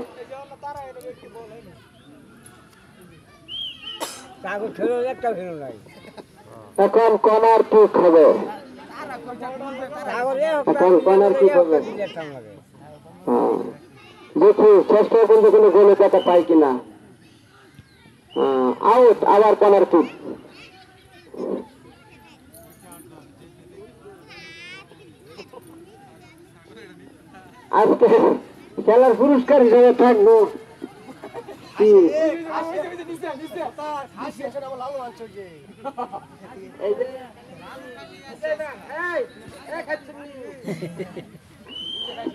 এখন কর্নার কিক হবে দেখি চেষ্টা কিন্তু কোনো গোলে টাকা পাই কিনা আউট আবার কর্নার কিক আজকে খেলার পুরস্কার হিসেবে থাকবো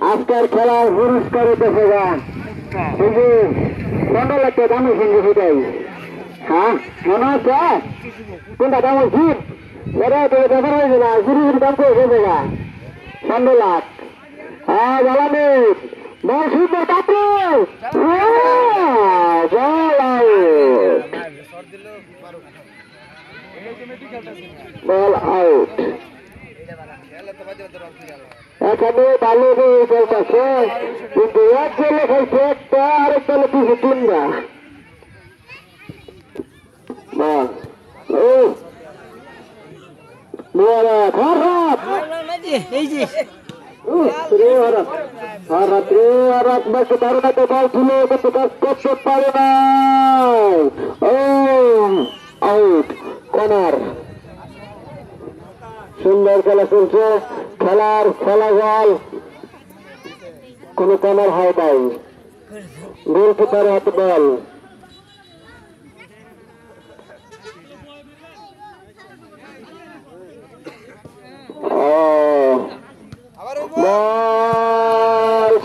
আজকের খেলার পুরস্কার উঠেছে শুধু মনে লাগছে দামের সঙ্গে সেটাই হ্যাঁ মনে হচ্ছে কোনটা দামের জিপ এরা তো দেখা হয়েছে না জিরো দাম করে দেবা 15 লাখ হ্যাঁ জ্বালানি বল সুন্দর কাপড় বল আউট এখানে ভালো চলতেছে, কিন্তু এক জেলে খাইছে একটা, আরেক দলে কিছু তিনটা। এই যে সুন্দর খেলা চলছে, খেলার ফলাফল কোন কর্নার হয় নাই, গোলকিপার হাতে বল।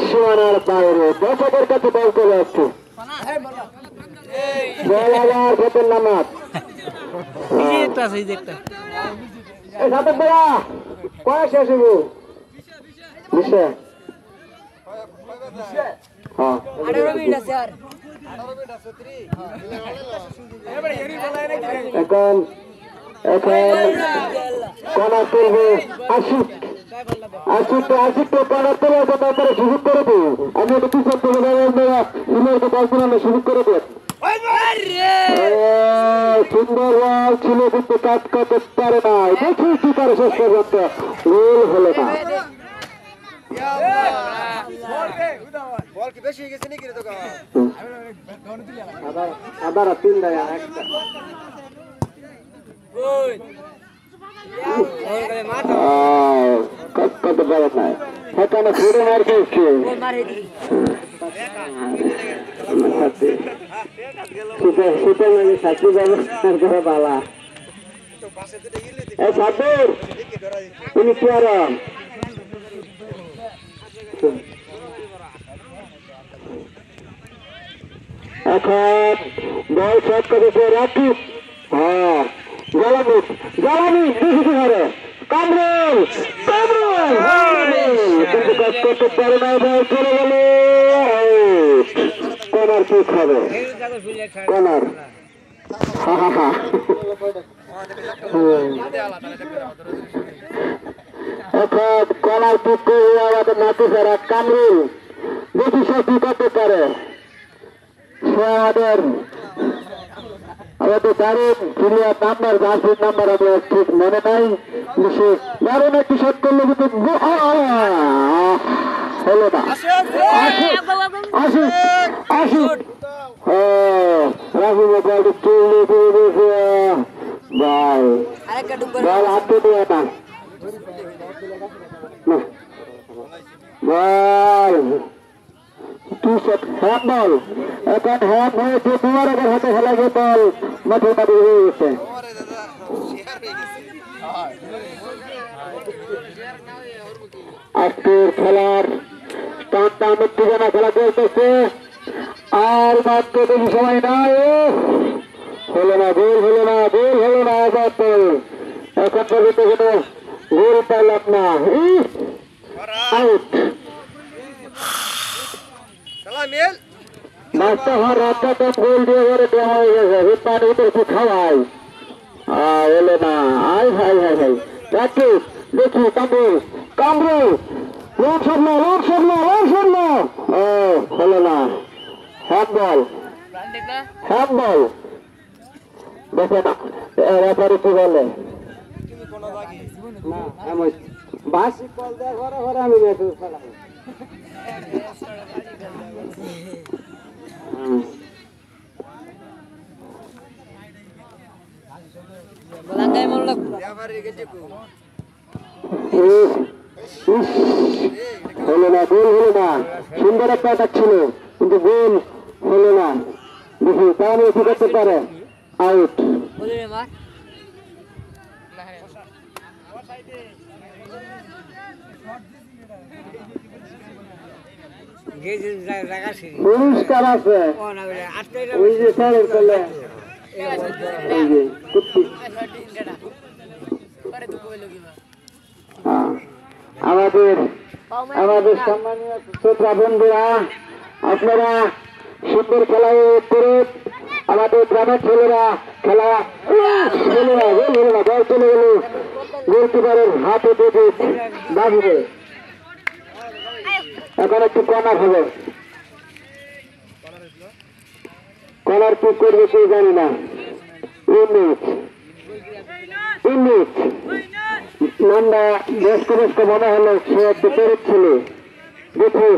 সীমানার বাইরে দর্শকের কাছে বল চলে আসছে, বল আবার ভেতর নামাত। সাতক বেড়া কয়েক শেষ হইব বুঝছে। এখন কর্নার তুলবে আশিক, আশিককে কর্নার তুলে তারপরে সুযোগ করে দিই। আমি একটু পিছন থেকে বলছিলাম সুযোগ করে দিই। সুন্দর বল ছিল কিন্তু কাজ করতে পারে না, দেখি কি করে শেষ পর্যন্ত গোল হলো না। আবার তিন দেয় একটা করতে পারে না, সেখানে ঘুরে মার খেয়েছে। সাথী ব্যবস্থা করে বালা সাথীর তুমি কি আর এখন বল শট করেছে রাকিব। হ্যাঁ জ্বালানি জ্বালানি দেখেছি ঘরে কামরুল কিন্তু কাজ করতে পারে না, বল চলে গেল। কর্নার কিক হবে, কর্নার। এখন কর্নার কিক করে আমাদের নাতিসারা কামরুল, দেখি সে কি করতে পারে। সে আমাদের দারুণ সিরিয়ার নাম্বার, জার্সির নাম্বার আমার ঠিক মনে নাই, সে দারুণ একটি শট করলে কিন্তু হলো না। রাহুল বল হাতে দিয়ে না, বল হ্যান্ডবল। এখন হ্যান্ড হয়েছে, তোমার আগে হাতে খেলা যে বল মাঠে বাড়ি হয়ে গেছে। আজকের খেলার টান উত্তেজনা খেলা চলতেছে, আর মাত্র বেশি সময় নাই। হলো না, গোল হলো না, গোল হলো না। এখন পর্যন্ত কোনো গোল পাইলাম না, আউট। মাস্টার হওয়ার রাতটা তো গোল দিয়ে করে দেওয়া হয়ে গেছে, পানি একটু খাওয়াই হলো না। আই ভাই ভাই ভাই রাকিব দেখি কামরুল লোড সামনে হলো না। হ্যান্ডবল দেখে না রেফারি কি বলে না, আমি বাসি কল দেওয়ার ঘরে ঘরে আমি মেসেজ খেলা হলো না, গোল হলো না। সুন্দর একটা অ্যাটাক ছিল কিন্তু গোল হলো না। দেখি তাহলে কি করতে পারে, আউট। পুরস্কার আছে ওই যে স্যারের করলে আমাদের সম্মানীয় শ্রোতা বন্ধুরা, আপনারা সুন্দর খেলা করে আমাদের গ্রামের ছেলেরা খেলা বল চলে গেল গোলকিপারের হাতে পেটে বাঁধবে। এখন একটু কর্নার হবে, কর্নার কি করবে কেউ জানি না। ইউনিট নামটা বেশকে মনে হলো সে একটু পেরেছিল, দেখি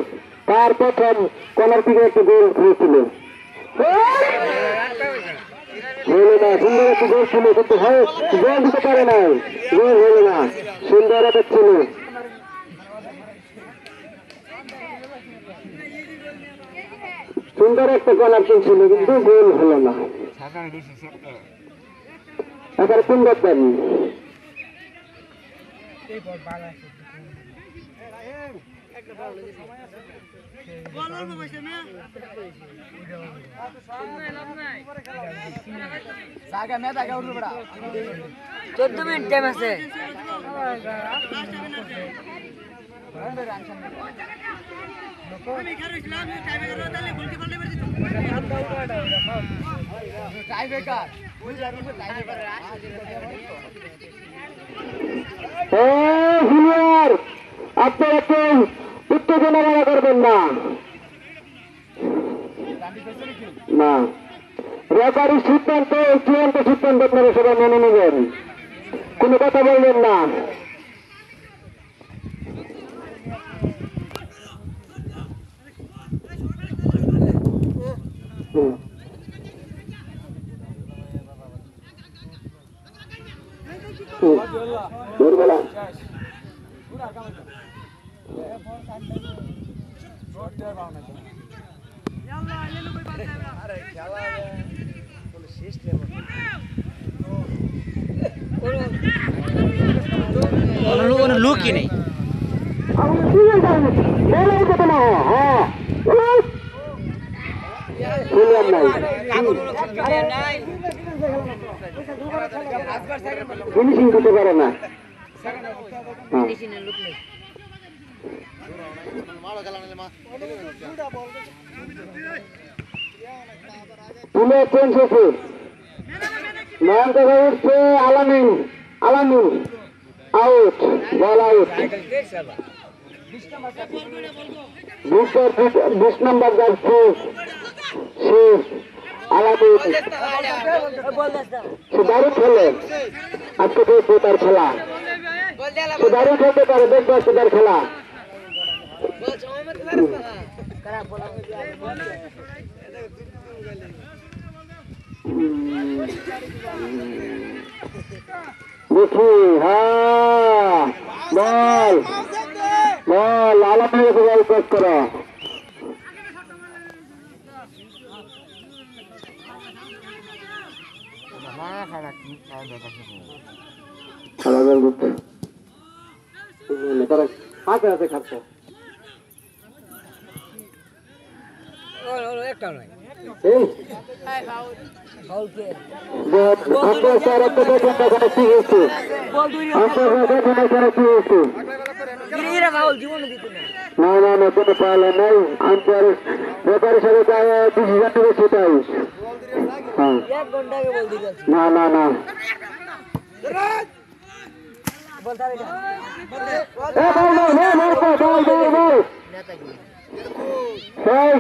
তার প্রথম কর্নার থেকে একটু গোল হয়েছিল, হলো না। সুন্দর একটু গোল ছিল কিন্তু গোল দিতে পারে না, গোল হলো না। সুন্দর একটা ছিল, সুন্দর একটা কর্নার ছিল কিন্তু গোল হলো না। এখন কোন করতেন চোদ্দ মিনিট টাইম আছে। জুনিয়র আপনার একটু উত্তেজনা মনে করবেন না, না রেফারির সিদ্ধান্ত চূড়ান্ত সিদ্ধান্ত আপনারা সবাই মেনে নেবেন, কোনো কথা বলবেন না। দুর্বলা লুকই নেই। ফিনিশিং করতে পারে না। তুলে চেঞ্জ হয়েছে, নয়ন থেকে উঠছে আলামিন, আলামিন আউট, বল আউট। 20 নম্বর যাচ্ছে শেষ আলামিন, সে দারুণ খেলে আজকে, দেখবো তার খেলা, সে দারুণ খেলতে পারে, দেখবো আজকে তার খেলা। দেখি হ্যাঁ বল বল আলামিনের বল পাস করো, হাতে হাতে খাচ্ছে একটা নয় না না না কোনো পাওয়া নাই, আম্পায়ারের ব্যাপারের সাথে 20,000 টাকা সেটাই। না না না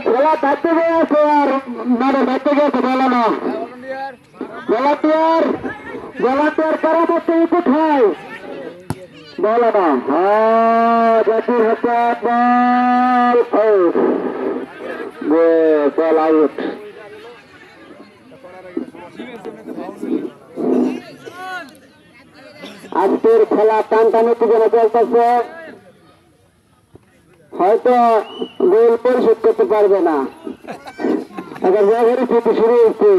খেলা থাকতে গেছে আর মানে থাকতে গেছে বলো না, ভলান্টিয়ার ভলান্টিয়ার পরবর্তী কোথায় বলো না। হ্যাঁ জাতির হাতে বল আউট। আজকের খেলা টানটানি যেন চলতেছে, হয়তো গোল পরিশোধ করতে পারবে না। এখন ব্যবহারই ছুটি শুরু হচ্ছে,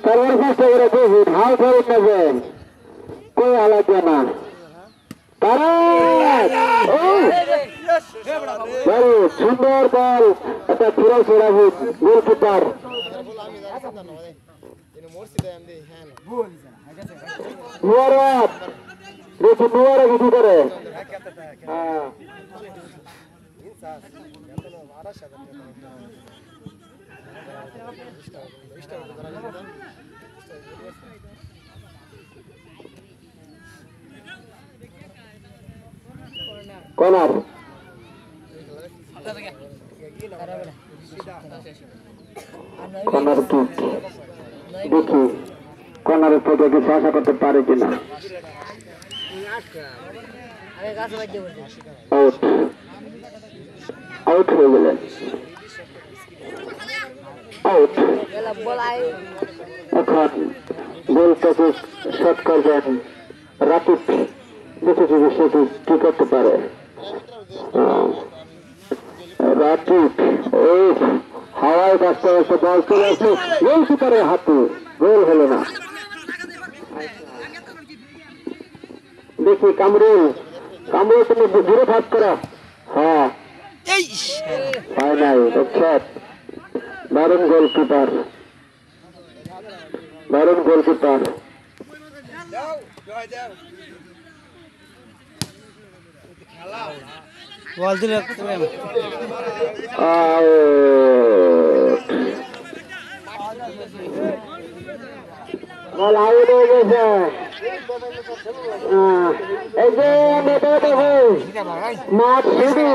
তারপরে চেষ্টা করে দেখি হাল ফেরত নেবে, কই হালাতে না তারা। সুন্দর বল, একটা ফিরে ফেরাবো গোলকিপার মুবারক, দেখি মুবারক কি করে। হ্যাঁ কর্নার কর্নার কিক দেখি কর্নারের থেকে কিছু আশা করতে পারে কিনা আউট আউট হয়ে গেলেন আউট এখন গোল থেকে শট করবেন রাকিব দেখেছি সেটি কি করতে পারে রাকিব এই হাওয়ায় বাঁচতে বাঁচতে বল চলে আসে গোল কিপারের হাতে গোল হলো না দেখি কামরুল কামরুল তুমি দূরে ভাগ করো হ্যাঁ হয় নাই দারুণ গোলকিপার বল দিলে বল আউট হয়ে গেছে এই যে মাঠ শুধু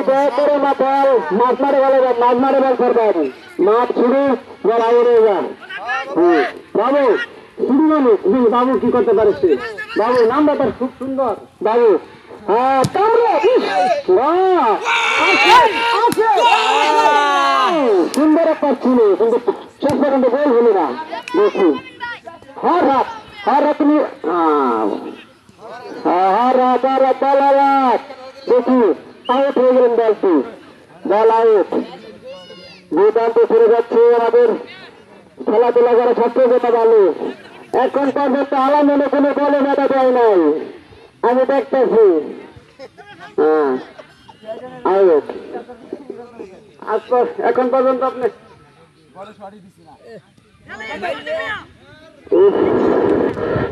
দয়া করে মাঠ মারে বল করবেন মাঠ শুরু বল আউট হয়ে যায় বাবু শুরু মানুষ বাবু কি করতে পারে সে বাবু নামটা তার খুব সুন্দর বাবু হ্যাঁ সুন্দর একটা ছিল কিন্তু শেষ পর্যন্ত গোল হলো না দেখি হর রাত তুমি দেখি আউট হয়ে গেলেন বলটি বল আউট দুর্দান্ত ফিরে যাচ্ছে আমাদের খেলাধুলা করে ছাত্র যেতে ভালো এখন পর্যন্ত আলামনে কোনো বলে মেটা দেয় নাই আমি দেখতেছি আউট এখন পর্যন্ত আপনি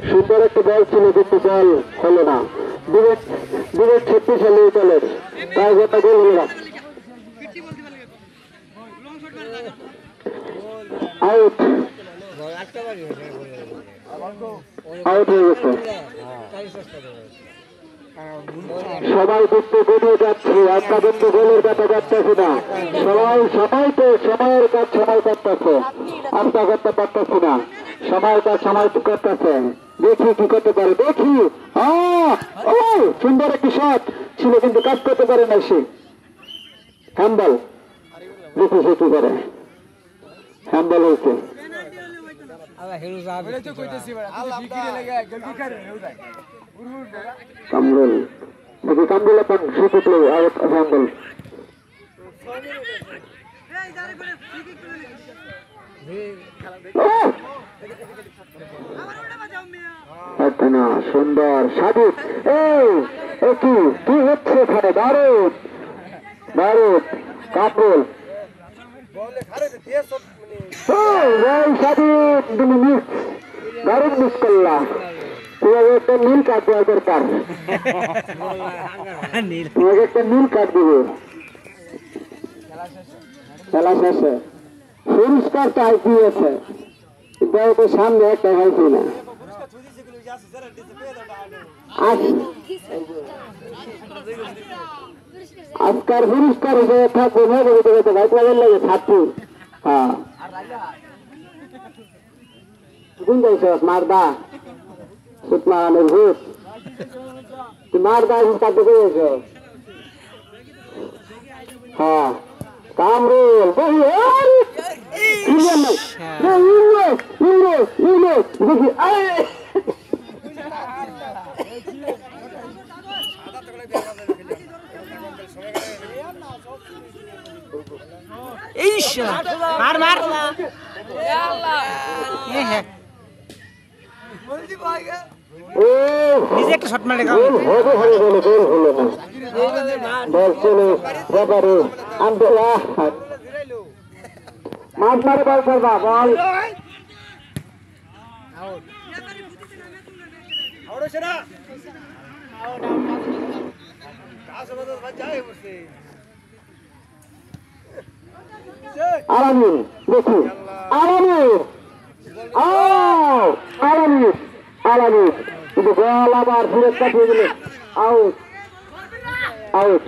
সুন্দর একটা বল ছিল কিন্তু বল হলো না বিবেক শক্তিশালী দলের তাই গোটা গোল হলো না আউট আউট হয়ে গেছে সবাই দেখতে বেরিয়ে যাচ্ছে একটা কিন্তু গোলের কথা যাচ্ছে না সবাই তো সময়ের কাজ সময় করতেছে আস্থা করতে পারতেছে না সময়ের কাজ সময় করতেছে দেখি কি করতে পারে দেখি সুন্দর একটি শট ছিল কিন্তু কাজ করতে পারে না সে হ্যান্ডবল দেখি সে কি করে হ্যান্ডবল হয়েছে কামরুল দেখি কামরুল এখন সুযোগ হ্যান্ডবল না সুন্দর সাদিক কি হচ্ছে এখানে দারুণ দারুণ কামরুল সাদিক তুমি মিস দারুণ মিস করলা তোমাকে একটা নীল কার্ড দেওয়া দরকার তোমাকে একটা নীল কার্ড দেবো খেলা শেষে পুরস্কার চাই দিয়েছে কিন্তু সামনে একটা হয়েছে না আজকার পুরস্কার থাকবে বাইক লাগার লাগে ছাত্রী হ্যাঁ কোন যাইছ মারদা সুত মারানোর ভূত তুই মারদা কাটতে পেয়েছ হ্যাঁ কামরুল দেখি মার মার নিজে একটা শট মারে মাছ মারে বল করবা বল আলামিন দেখি আলামিন কিন্তু বল আবার ফিরে কাটিয়ে দিলে আউট আউট।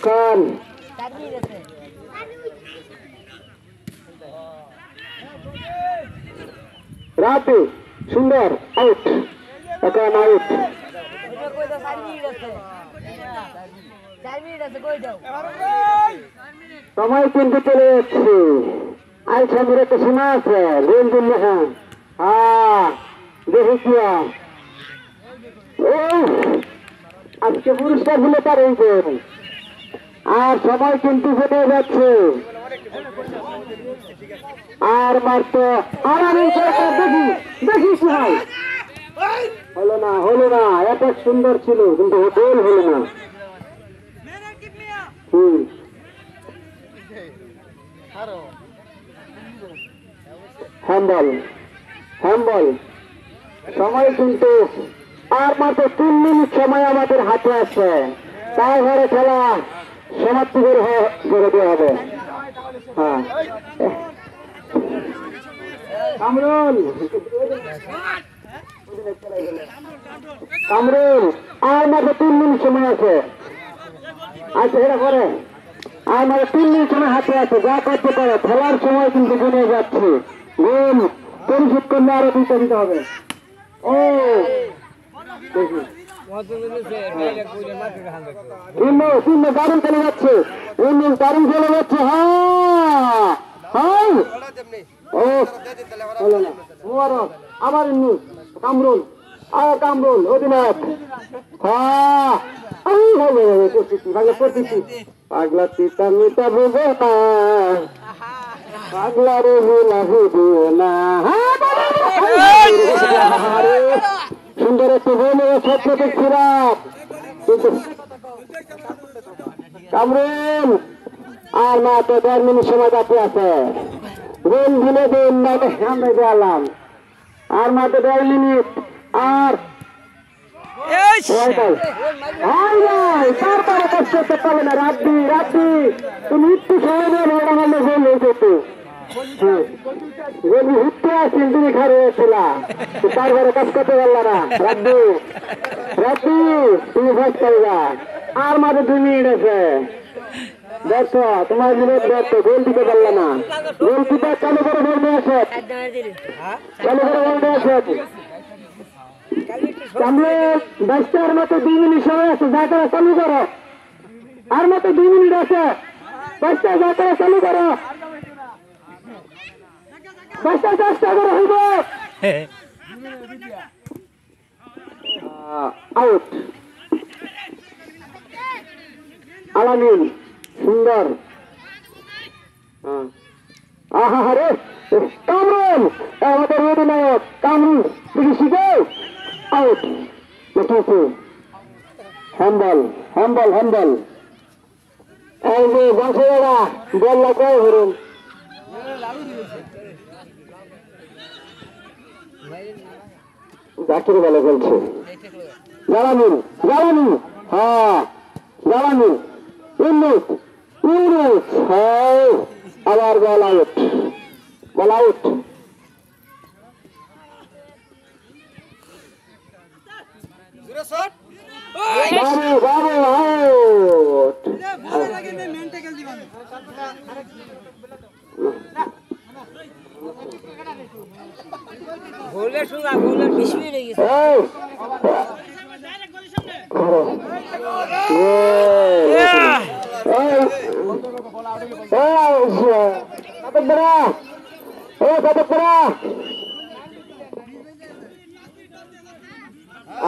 কান রাতে সুন্দর আউট। এখন আউট। সময় কিন্তু চলে যাচ্ছে। আই সামনে একটা শোনা আছে রেল দিন হ্যাঁ দেখি কি আজকে পুরস্কার দিলে তার এই আর সময় কিন্তু চলে যাচ্ছে। আর মাত্র দেখি দেখি কি হয়। হলো না এত সুন্দর ছিল কিন্তু গোল হলো না। হ্যান্ডবল হ্যান্ডবল সময় কিন্তু আর মাত্র 3 মিনিট সময় আমাদের হাতে আছে। তাই ঘরে খেলা সমাপ্তি করে দেওয়া হবে। হ্যাঁ কামরুল কামরুল আর মাত্র 3 মিনিট সময় আছে। আচ্ছা এটা করে আর মাত্র 3 মিনিট সময় হাতে আছে। যা করতে পারে খেলার সময় কিন্তু কমে যাচ্ছে। গোল পরিশোধ করলে আরো 2টা দিতে হবে। ও দারুণ চলে যাচ্ছে। দারুণ চলে যাচ্ছে। হ্যাঁ আবার কামরুল কামরুল অধিনায়ক। পাগলা পিতা মিতা বুঝে না পাগলা রে দিও না। সুন্দর একটু বলে সত্যি খারাপ কিন্তু কামরুল আর মাত্র 1.5 মিনিট সময় বাকি আছে। গোল দিলে দিন আমরা গেলাম আর মাত্র 1.5 মিনিট। আর তারপরে কষ্ট করতে পারবে না। রাত্রি তুমি একটু সহজে গোল হয়েছে যদি হুটতে আসছেন তুমি ঘরে ছিলা তারপরে কাজ করতে পারল না। রাত্রি তুমি ফার্স্ট পাইবা আর মাত্র 2 মিনিট আছে। দেখো তোমার মিনিট দেখো গোল দিতে পারল না। গোল দিতে চালু করে বলবে আসে চালু করে বলবে আসে কামরুল 10টার মতো 2 মিনিট সময় আছে। যা করে চালু করো আর মাত্র 2 মিনিট আছে। 10টা যা করে চালু করো 10টা চেষ্টা করে হইব। আউট আলামিন সুন্দর। আহারে কামরুল আমাদের অধিনায়ক কামরুল দেখি শিখে আউট। হ্যান্ডবল হ্যান্ডবল হ্যান্ডবল এই যে বংশীরা বল লাগাই ধরুন। জাকির বলে বলছে জ্বালানি জ্বালানি হ্যাঁ জ্বালানি ইউনিট ইউনিট হ্যাঁ আবার বল আউট বল আউট। বাবু আউট। গোলের সুদা গোলের 20 মিনিট হয়ে গেছে।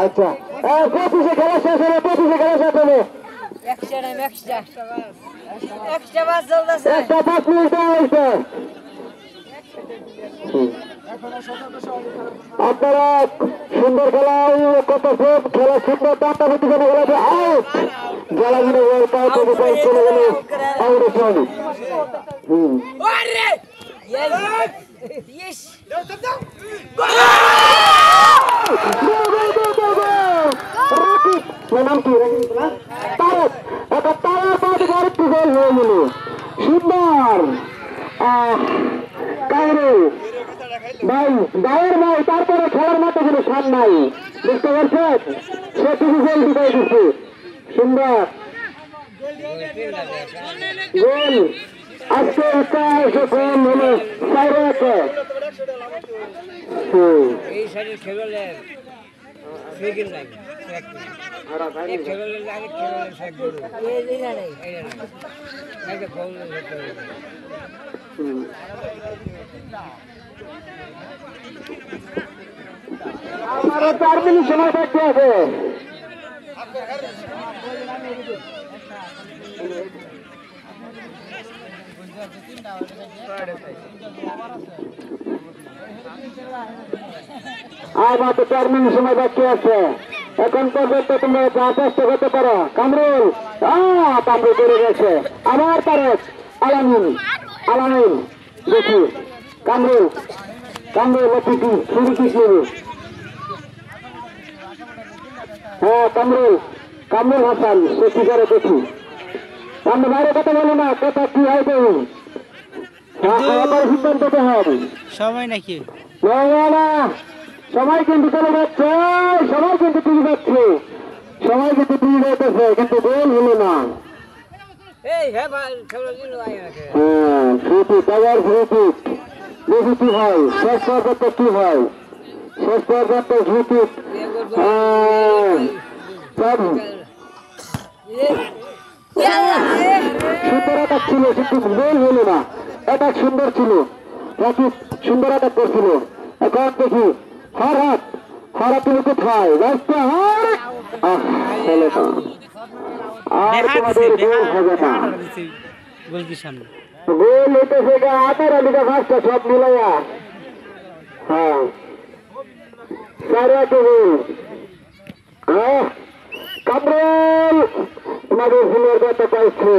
আচ্ছা 25 খেলা শেষ হলো 25 খেলা শেষ হলো এক্সট্রা বাস চলতেছে। একটা 5 মিনিট হয়েছে। আপনারা সুন্দর খেলা কত খেলা সুন্দর টাটা প্রতি খেলা আউট জ্বালাগুলো চলে গেল নাম কি তারা তারা গোল হয়ে গেল সুন্দর। ভাই গায়ের ভাই তারপরে খেলার মতো কোনো সার নাই বুঝতে পারছেন সেটুকু গোল ঢুকাই দিচ্ছি সুন্দর গোল আজকে এসে গোল হলো 4-1 এই সাইডে খেললে সেকেন্ড লাইন এক খেললে আগে খেললে সাইড করব এই না নাই এই না আগে গোল হতে হবে আমারও 4 মিনিট সময় বাকি আছে আর মাত্র 4 মিনিট সময় বাকি আছে এখন পর্যন্ত তোমরা যা চেষ্টা করতে পারো কামরুল কামরুল করে গেছে আবার তারেক আলামিন দেখি কামরুল লতিফি শুরু কিছু হ্যাঁ কামরুল হাসান সে কি করে দেখি আমরা বাইরে কথা বলি না কথা কি হয় দেখুন সিদ্ধান্ত তো হবে সময় নাকি না সবাই কিন্তু চলে যাচ্ছে সবাই কিন্তু টিভি যাচ্ছে সবাই কিন্তু টিভি যাইতেছে কিন্তু গোল হলো না এই হ্যাঁ ভাই খেলা দিন আয় নাকি হ্যাঁ ফ্রিকিক আবার ফ্রিকিক দেখি কি হয় শেষ পর্যন্ত কি হয় শেষ পর্যন্ত ফ্রিকিক সুন্দর আটাক ছিল কিন্তু গোল হলো না আটাক সুন্দর ছিল রাকিব সুন্দর আটাক করছিল এখন দেখি হঠাৎ তুমি কোথায় রাস্তা হলো না আর তোমাদের গোল হবে না গোল কি সামনে গোল হইতেছে আটার আলিকা ফার্স্টটা সব মিলাইয়া হ্যাঁ 4-1 গোল কামরুল তোমাদের ফুলের কথা পাইছে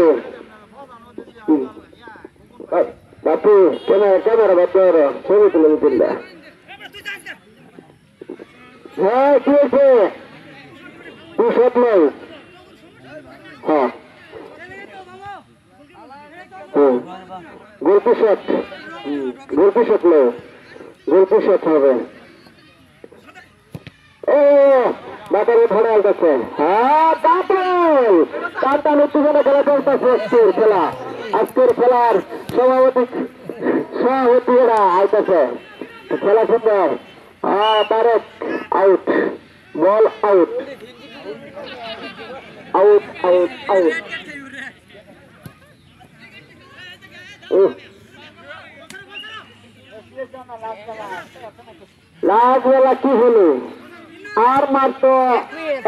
বাপু ক্যামেরা বাচ্চার ছবি তুলে দিতে হ্যাঁ কি হয়েছে তুই সব নয় হ্যাঁ গোলকি শট নয় গোলকি শট হবে ও বাতারে ধরে আলতেছে হ্যাঁ কাপড় টানটান উত্তেজনা খেলা চলতেছে আজকের খেলার সভাপতি এরা আইতেছে খেলা সুন্দর Tarek out ball out last বেলা কি হলো আর মাত্র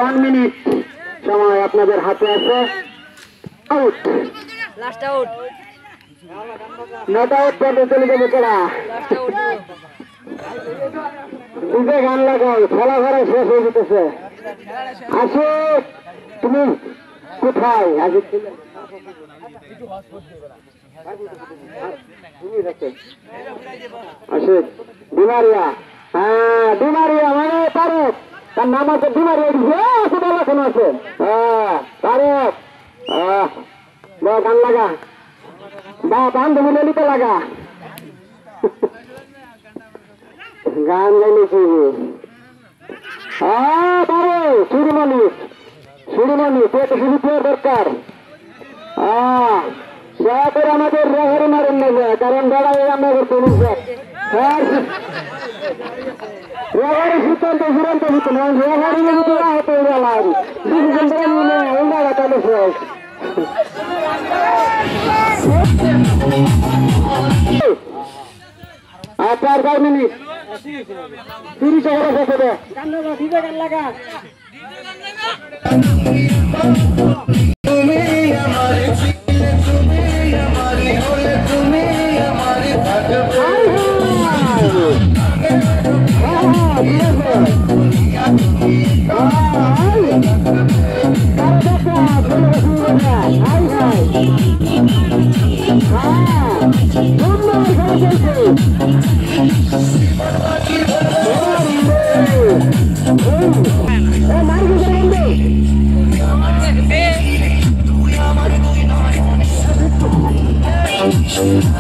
1 মিনিট সময় আপনাদের হাতে আছে out last out not out করতে চলে যাবে কেনা লাস্ট আউট দুটো গান লাগাও খেলা ঘরে শেষ হয়ে যেতেছে আসো তুমি কোথায় আজকে আসে ডিমারিয়া ডিমারিয়া মানে তারেক তার নাম আছে ডিমারিয়া বলা কোনো আছে তারেক গান লাগা বা বান্ধবী ললিতে লাগা গান গাইলেছি সুরিমণি পেট শুরু দরকার দয়া করে আমাদের রেহারি মারেন নেবে কারণ বেড়াই আমাদের পুলিশ রেহারি সিদ্ধান্ত চূড়ান্ত হতো না রেহারি যদি না হতো আর 4 মিনিট 30 সেকেন্ড শেষ হবে গান লাগা আমাদের